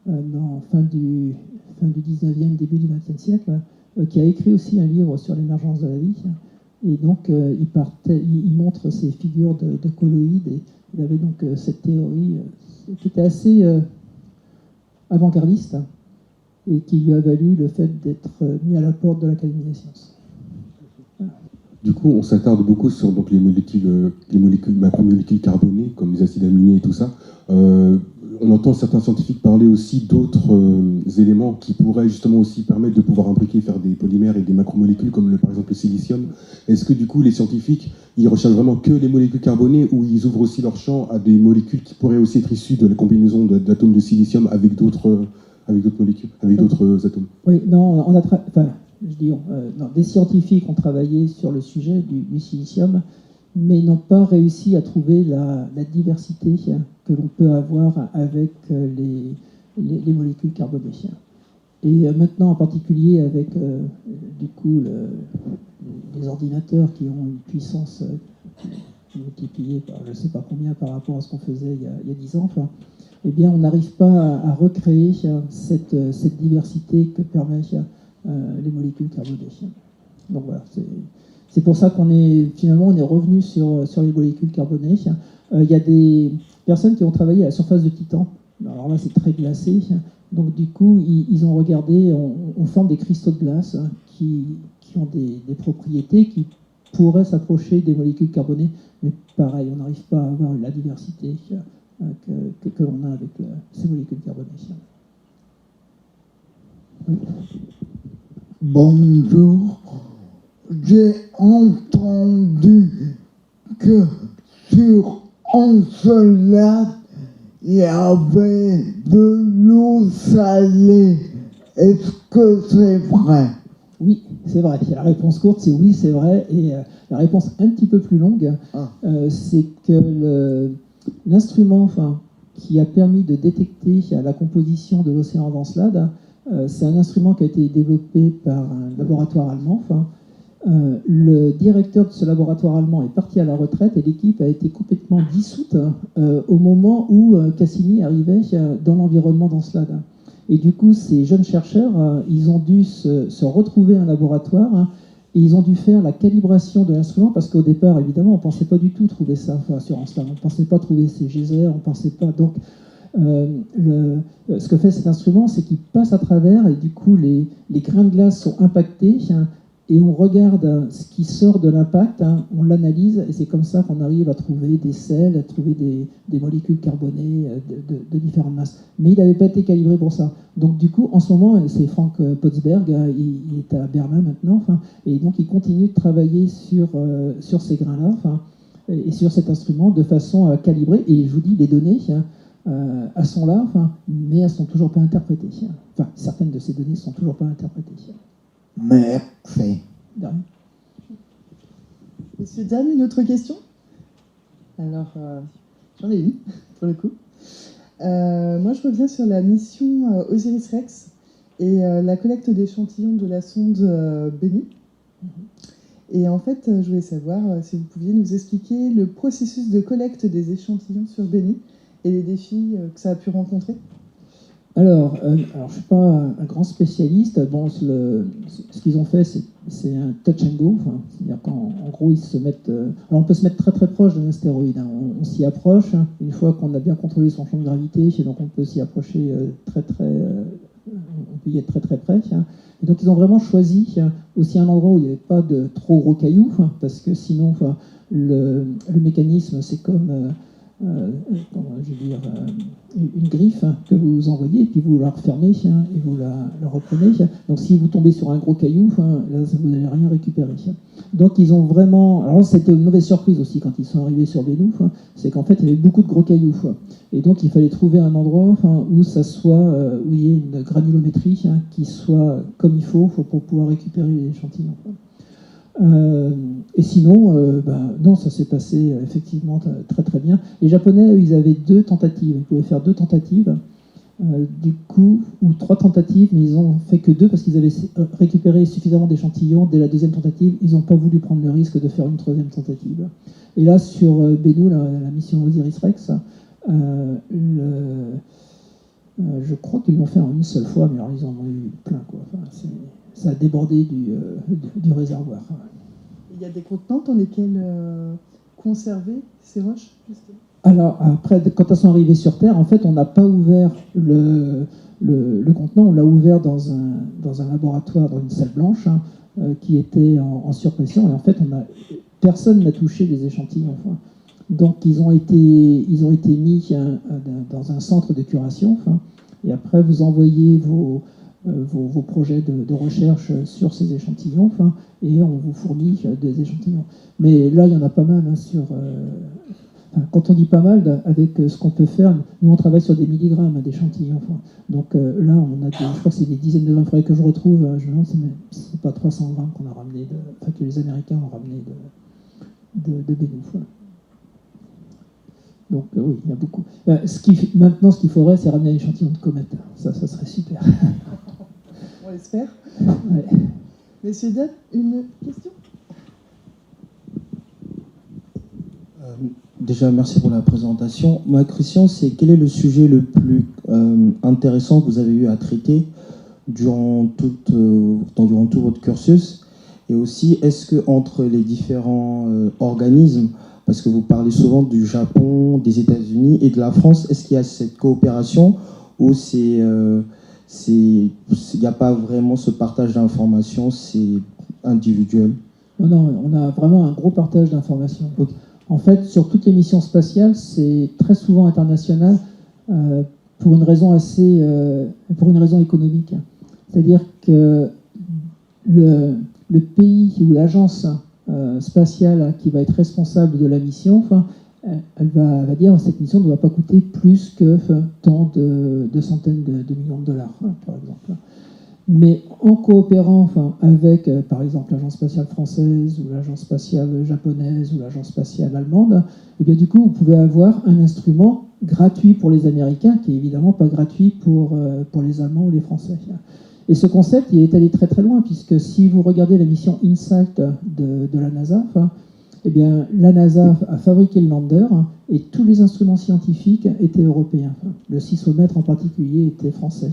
A: fin du 19e, début du 20e siècle, qui a écrit aussi un livre sur l'émergence de la vie. Et donc, il montre ces figures de colloïdes, et il avait donc cette théorie qui était assez avant-gardiste, et qui lui a valu le fait d'être mis à la porte de l'Académie des sciences. Voilà.
E: Du coup, on s'attarde beaucoup sur donc, les macromolécules carbonées, comme les acides aminés et tout ça. On entend certains scientifiques parler aussi d'autres éléments qui pourraient justement aussi permettre de pouvoir imbriquer, faire des polymères et des macromolécules, comme par exemple le silicium. Est-ce que du coup, les scientifiques, ils recherchent vraiment que les molécules carbonées, ou ils ouvrent aussi leur champ à des molécules qui pourraient aussi être issues de la combinaison d'atomes de silicium avec d'autres molécules, avec d'autres atomes?
A: Oui, non, des scientifiques ont travaillé sur le sujet du silicium, mais n'ont pas réussi à trouver la diversité que l'on peut avoir avec les molécules carbonées. Et maintenant, en particulier avec du coup les ordinateurs qui ont une puissance multipliée par je ne sais pas combien par rapport à ce qu'on faisait il y a 10 ans, eh bien, on n'arrive pas à recréer cette diversité que permettent les molécules carbonées. Donc voilà, c'est pour ça qu'on est revenu sur les molécules carbonées. Il y a des personnes qui ont travaillé à la surface de Titan. Alors là, c'est très glacé. Donc du coup, ils ont regardé, on forme des cristaux de glace qui ont des propriétés qui pourraient s'approcher des molécules carbonées. Mais pareil, on n'arrive pas à avoir la diversité que l'on a avec ces molécules carbonées. Oui.
F: Bonjour, j'ai entendu que sur Encelade, il y avait de l'eau salée. Est-ce que c'est vrai?
A: Oui, c'est vrai. La réponse courte, c'est oui, c'est vrai. Et la réponse un petit peu plus longue, c'est que l'instrument qui a permis de détecter la composition de l'océan d'Encelade, c'est un instrument qui a été développé par un laboratoire allemand. Le directeur de ce laboratoire allemand est parti à la retraite et l'équipe a été complètement dissoute au moment où Cassini arrivait dans l'environnement d'Encelade. Et du coup, ces jeunes chercheurs, ils ont dû se retrouver un laboratoire et ils ont dû faire la calibration de l'instrument parce qu'au départ, évidemment, on ne pensait pas du tout trouver ça sur Encelade. On ne pensait pas trouver ces geysers, on ne pensait pas... Donc, ce que fait cet instrument, c'est qu'il passe à travers et du coup, les grains de glace sont impactés et on regarde ce qui sort de l'impact, on l'analyse et c'est comme ça qu'on arrive à trouver des sels, à trouver des molécules carbonées de différentes masses. Mais il n'avait pas été calibré pour ça. Donc du coup, en ce moment, c'est Frank Potzberg, il est à Berlin maintenant, et donc il continue de travailler sur ces grains-là et sur cet instrument de façon à calibrer. Et je vous dis, les données elles sont là, mais elles ne sont toujours pas interprétées. Enfin, certaines de ces données ne sont toujours pas interprétées.
F: Merci.
B: Monsieur Dame, une autre question? Alors, j'en ai une, pour le coup. Moi, je reviens sur la mission Osiris-Rex et la collecte d'échantillons de la sonde Bennu. Et en fait, je voulais savoir si vous pouviez nous expliquer le processus de collecte des échantillons sur Bennu et les défis que ça a pu rencontrer.
A: je ne suis pas un grand spécialiste. Bon, ce qu'ils ont fait, c'est un touch and go. Enfin, c'est-à-dire qu'en gros, ils se mettent. Alors, on peut se mettre très très proche d'un astéroïde. Hein. On s'y approche une fois qu'on a bien contrôlé son champ de gravité, et donc on peut s'y approcher très très. On peut y être très très près. Hein. Et donc, ils ont vraiment choisi aussi un endroit où il n'y avait pas de trop gros cailloux, parce que sinon, le mécanisme, c'est comme. Je veux dire, une griffe que vous envoyez, et puis vous la refermez et vous la reprenez. Donc si vous tombez sur un gros caillou, là, vous n'allez rien récupérer. Donc ils ont vraiment... Alors c'était une mauvaise surprise aussi quand ils sont arrivés sur Bennu, c'est qu'en fait il y avait beaucoup de gros cailloux. Et donc il fallait trouver un endroit où ça soit, où il y ait une granulométrie qui soit comme il faut pour pouvoir récupérer les échantillons. Et sinon, non, ça s'est passé effectivement très très bien. Les Japonais, eux, ils avaient 2 tentatives. Ils pouvaient faire 2 tentatives, du coup, ou 3 tentatives, mais ils ont fait que 2 parce qu'ils avaient récupéré suffisamment d'échantillons dès la 2e tentative. Ils n'ont pas voulu prendre le risque de faire une 3e tentative. Et là, sur Bennu, la mission Osiris-Rex, je crois qu'ils l'ont fait en une seule fois, mais alors ils en ont eu plein, quoi. Enfin, ça a débordé du réservoir.
B: Il y a des contenants dans lesquels conserver ces roches, justement.
A: Alors, après, quand elles sont arrivées sur Terre, en fait, on n'a pas ouvert le contenant, on l'a ouvert dans un laboratoire, dans une salle blanche, qui était en surpression, et en fait, personne n'a touché les échantillons. Donc, ils ont été mis dans un centre de curation, et après, vous envoyez vos projets de recherche sur ces échantillons, et on vous fournit des échantillons. Mais là, il y en a pas mal quand on dit pas mal, avec ce qu'on peut faire, nous on travaille sur des milligrammes d'échantillons. Donc là, on a je crois que c'est des dizaines de grammes. Il faudrait que je retrouve, je me demande si c'est pas 300 grammes qu'on a ramené, que les Américains ont ramené de Bennu. Donc oui, il y a beaucoup. Maintenant, ce qu'il faudrait, c'est ramener un échantillon de comète. Ça serait super.
B: On l'espère.
A: Ouais.
B: Monsieur Dett, une question ?
G: Déjà, merci pour la présentation. Ma question, c'est quel est le sujet le plus intéressant que vous avez eu à traiter durant tout votre cursus? Et aussi, est-ce que entre les différents organismes, parce que vous parlez souvent du Japon, des États-Unis et de la France, est-ce qu'il y a cette coopération ou il n'y a pas vraiment ce partage d'informations, c'est individuel?
A: Non, on a vraiment un gros partage d'informations. Okay. En fait, sur toutes les missions spatiales, c'est très souvent international pour une raison économique. C'est-à-dire que le pays ou l'agence spatiale qui va être responsable de la mission, elle va dire cette mission ne doit pas coûter plus que tant de centaines de millions de dollars, par exemple. Mais en coopérant avec, par exemple, l'agence spatiale française ou l'agence spatiale japonaise ou l'agence spatiale allemande, et bien du coup, vous pouvez avoir un instrument gratuit pour les Américains, qui est évidemment pas gratuit pour les Allemands ou les Français. Et ce concept, il est allé très très loin, puisque si vous regardez la mission InSight de la NASA, eh bien, la NASA a fabriqué le lander et tous les instruments scientifiques étaient européens. Le sismomètre en particulier était français.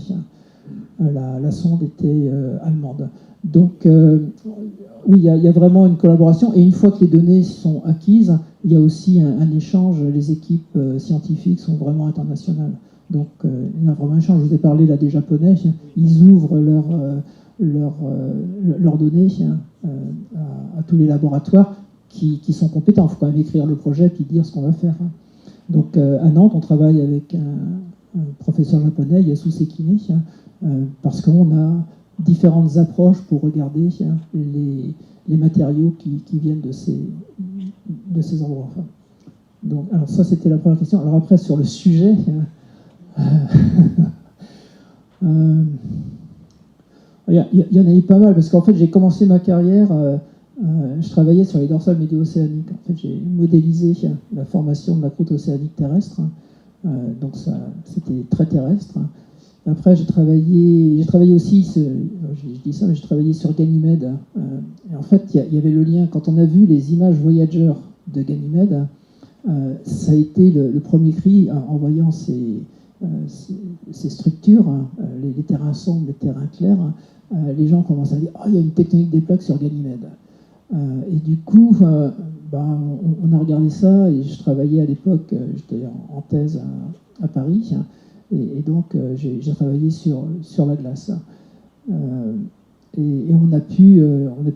A: La sonde était allemande. Donc, oui, il y a vraiment une collaboration. Et une fois que les données sont acquises, il y a aussi un échange. Les équipes scientifiques sont vraiment internationales. Donc, il y a vraiment un échange. Je vous ai parlé là des Japonais. Ils ouvrent leurs données à tous les laboratoires qui sont compétents. Il faut quand même écrire le projet puis dire ce qu'on va faire. Donc, à Nantes, on travaille avec un professeur japonais, Yasu Sekine, parce qu'on a différentes approches pour regarder les matériaux qui viennent de ces endroits. Donc, alors ça, c'était la première question. Alors après, sur le sujet, il y en a eu pas mal, parce qu'en fait, j'ai commencé ma carrière, je travaillais sur les dorsales médio-océaniques. En fait, j'ai modélisé la formation de la croûte océanique terrestre, donc ça, c'était très terrestre. Après, j'ai travaillé aussi, je dis ça, mais j'ai travaillé sur Ganymède. Et en fait, il y avait le lien. Quand on a vu les images Voyager de Ganymède, ça a été le premier cri en voyant ces structures, les terrains sombres, les terrains clairs, les gens commencent à dire « Oh, il y a une tectonique des plaques sur Ganymède ». Et du coup, on a regardé ça, et je travaillais à l'époque, j'étais en thèse à Paris, et donc j'ai travaillé sur la glace. Et on a pu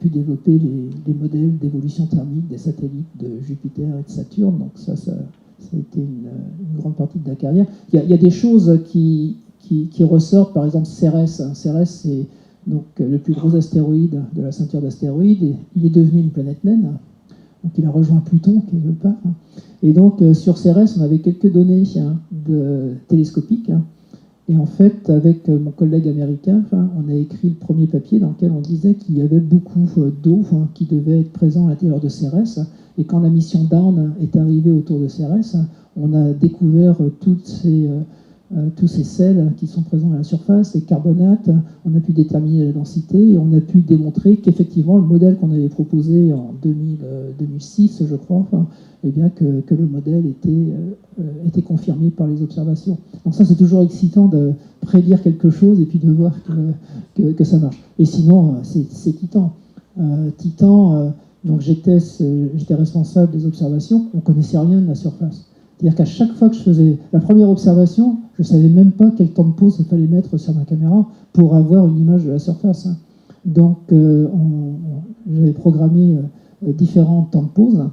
A: développer les modèles d'évolution thermique des satellites de Jupiter et de Saturne, donc ça a été une grande partie de la carrière. Il y a des choses qui ressortent, par exemple Cérès. Cérès, c'est donc le plus gros astéroïde de la ceinture d'astéroïdes, et il est devenu une planète naine, donc il a rejoint Pluton quelque part. Et donc sur Cérès, on avait quelques données télescopiques, et en fait, avec mon collègue américain, on a écrit le premier papier dans lequel on disait qu'il y avait beaucoup d'eau qui devait être présent à l'intérieur de Cérès. Et quand la mission Dawn est arrivée autour de Cérès, on a découvert tous ces sels qui sont présents à la surface, les carbonates. On a pu déterminer la densité et on a pu démontrer qu'effectivement, le modèle qu'on avait proposé en 2006, je crois, eh bien que le modèle était confirmé par les observations. Donc ça, c'est toujours excitant de prédire quelque chose et puis de voir que ça marche. Et sinon, c'est Titan. Titan, donc j'étais responsable des observations, on ne connaissait rien de la surface. C'est-à-dire qu'à chaque fois que je faisais la première observation, je ne savais même pas quel temps de pause il fallait mettre sur ma caméra pour avoir une image de la surface. Donc j'avais programmé différents temps de pause.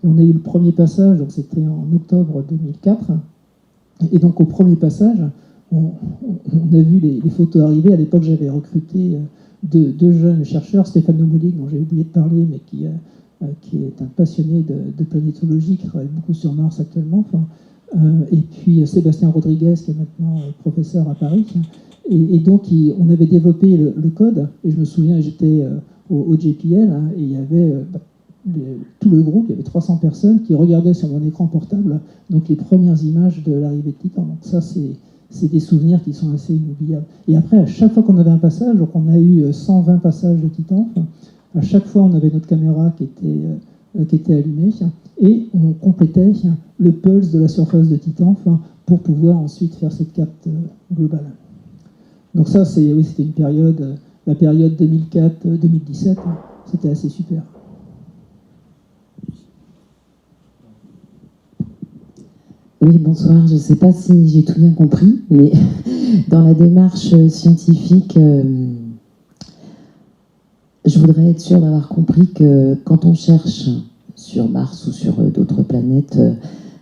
A: Et on a eu le premier passage, donc c'était en octobre 2004. Et donc au premier passage, on a vu les photos arriver. À l'époque, j'avais recruté deux jeunes chercheurs, Stéphane Nomolic, dont j'ai oublié de parler, mais qui est un passionné de planétologie, qui travaille beaucoup sur Mars actuellement. Et puis Sébastien Rodriguez, qui est maintenant professeur à Paris. Et donc, on avait développé le code. Et je me souviens, j'étais au JPL, et il y avait tout le groupe, il y avait 300 personnes qui regardaient sur mon écran portable donc les premières images de l'arrivée de Titan. Donc ça, c'est des souvenirs qui sont assez inoubliables. Et après, à chaque fois qu'on avait un passage, donc on a eu 120 passages de Titan, à chaque fois on avait notre caméra qui était allumée, et on complétait le pulse de la surface de Titan pour pouvoir ensuite faire cette carte globale. Donc ça, c'était une période, la période 2004-2017, c'était assez super.
H: Oui, bonsoir. Je ne sais pas si j'ai tout bien compris, mais dans la démarche scientifique, je voudrais être sûre d'avoir compris que quand on cherche sur Mars ou sur d'autres planètes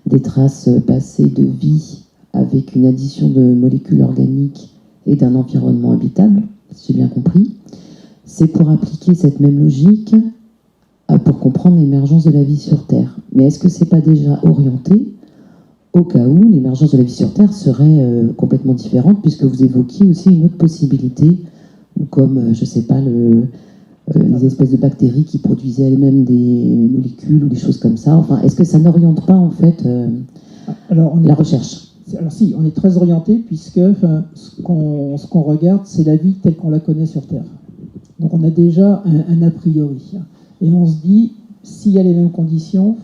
H: des traces passées de vie avec une addition de molécules organiques et d'un environnement habitable, si j'ai bien compris, c'est pour appliquer cette même logique pour comprendre l'émergence de la vie sur Terre. Mais est-ce que ce n'est pas déjà orienté au cas où l'émergence de la vie sur Terre serait complètement différente, puisque vous évoquiez aussi une autre possibilité, comme, je ne sais pas, les espèces de bactéries qui produisaient elles-mêmes des molécules ou des choses comme ça. Enfin, est-ce que ça n'oriente pas, en fait, la recherche ?
A: Alors si, on est très orienté, puisque ce qu'on regarde, c'est la vie telle qu'on la connaît sur Terre. Donc on a déjà un a priori. Et on se dit, s'il y a les mêmes conditions,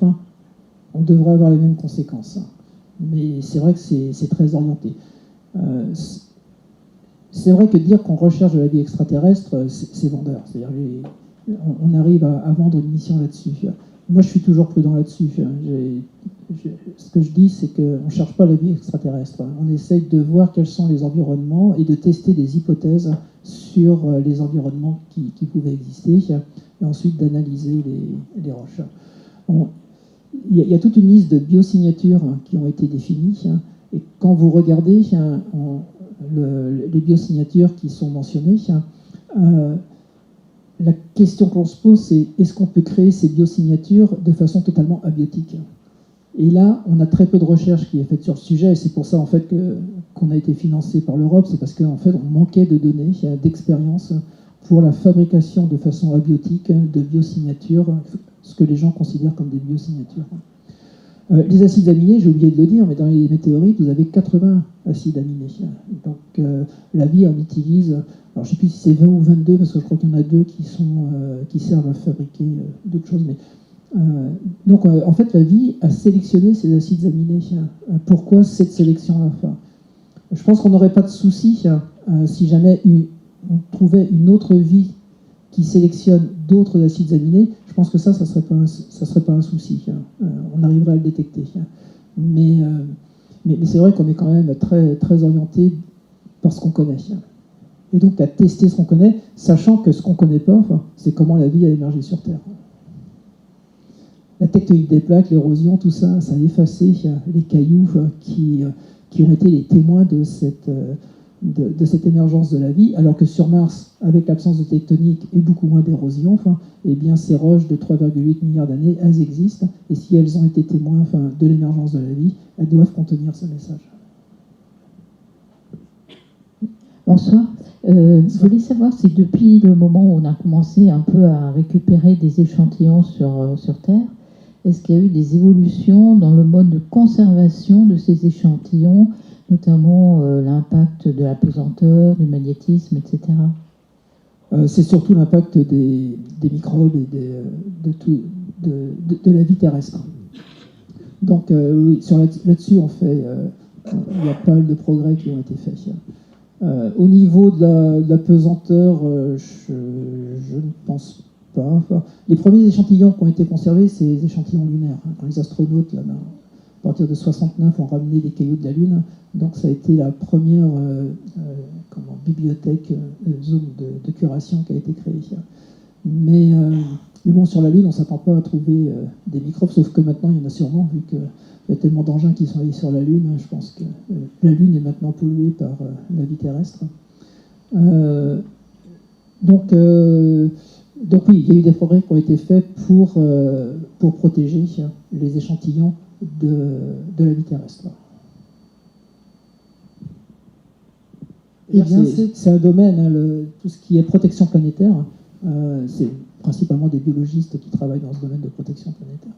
A: on devrait avoir les mêmes conséquences. Mais c'est vrai que c'est très orienté. C'est vrai que dire qu'on recherche de la vie extraterrestre, c'est vendeur. C'est-à-dire on arrive à vendre une mission là-dessus. Moi, je suis toujours prudent là-dessus. Ce que je dis, c'est qu'on ne cherche pas la vie extraterrestre. On essaye de voir quels sont les environnements et de tester des hypothèses sur les environnements qui pouvaient exister, et ensuite d'analyser les roches. Il y a toute une liste de biosignatures qui ont été définies, et quand vous regardez les biosignatures qui sont mentionnées, la question qu'on se pose, c'est est-ce qu'on peut créer ces biosignatures de façon totalement abiotique ? Et là, on a très peu de recherche qui est faite sur le sujet, et c'est pour ça en fait qu'on a été financé par l'Europe, c'est parce qu'en fait on manquait de données, d'expérience pour la fabrication de façon abiotique de biosignatures, ce que les gens considèrent comme des biosignatures. Les acides aminés, j'ai oublié de le dire, mais dans les météorites, vous avez 80 acides aminés. Donc la vie en utilise, alors je ne sais plus si c'est 20 ou 22, parce que je crois qu'il y en a 2 qui servent à fabriquer d'autres choses. Mais, donc en fait, la vie a sélectionné ces acides aminés. Pourquoi cette sélection-là ? Je pense qu'on n'aurait pas de souci si jamais on trouvait une autre vie qui sélectionne d'autres acides aminés. Je pense que ça serait pas un souci. On arriverait à le détecter. Mais c'est vrai qu'on est quand même très, très orienté par ce qu'on connaît. Et donc à tester ce qu'on connaît, sachant que ce qu'on ne connaît pas, c'est comment la vie a émergé sur Terre. La tectonique des plaques, l'érosion, tout ça, ça a effacé les cailloux qui ont été les témoins de cette émergence de la vie, alors que sur Mars, avec l'absence de tectonique et beaucoup moins d'érosion, eh bien ces roches de 3,8 milliards d'années, elles existent, et si elles ont été témoins de l'émergence de la vie, elles doivent contenir ce message.
I: Bonsoir. Je voulais savoir si depuis le moment où on a commencé un peu à récupérer des échantillons sur Terre, est-ce qu'il y a eu des évolutions dans le mode de conservation de ces échantillons, notamment l'impact de la pesanteur, du magnétisme, etc.
A: C'est surtout l'impact des microbes et de la vie terrestre. Donc oui, là-dessus, il y a pas mal de progrès qui ont été faits. Au niveau de la pesanteur, je ne pense pas. Les premiers échantillons qui ont été conservés, c'est les échantillons lunaires. Quand les astronautes, là, à partir de 69, ont ramené des cailloux de la Lune, donc ça a été la première bibliothèque, zone de curation qui a été créée. Mais bon, sur la Lune, on ne s'attend pas à trouver des microbes, sauf que maintenant, il y en a sûrement, vu qu'il y a tellement d'engins qui sont allés sur la Lune. Je pense que la Lune est maintenant polluée par la vie terrestre. Donc oui, il y a eu des progrès qui ont été faits pour protéger les échantillons de la vie terrestre. Eh bien, c'est un domaine, tout ce qui est protection planétaire, c'est principalement des biologistes qui travaillent dans ce domaine de protection planétaire.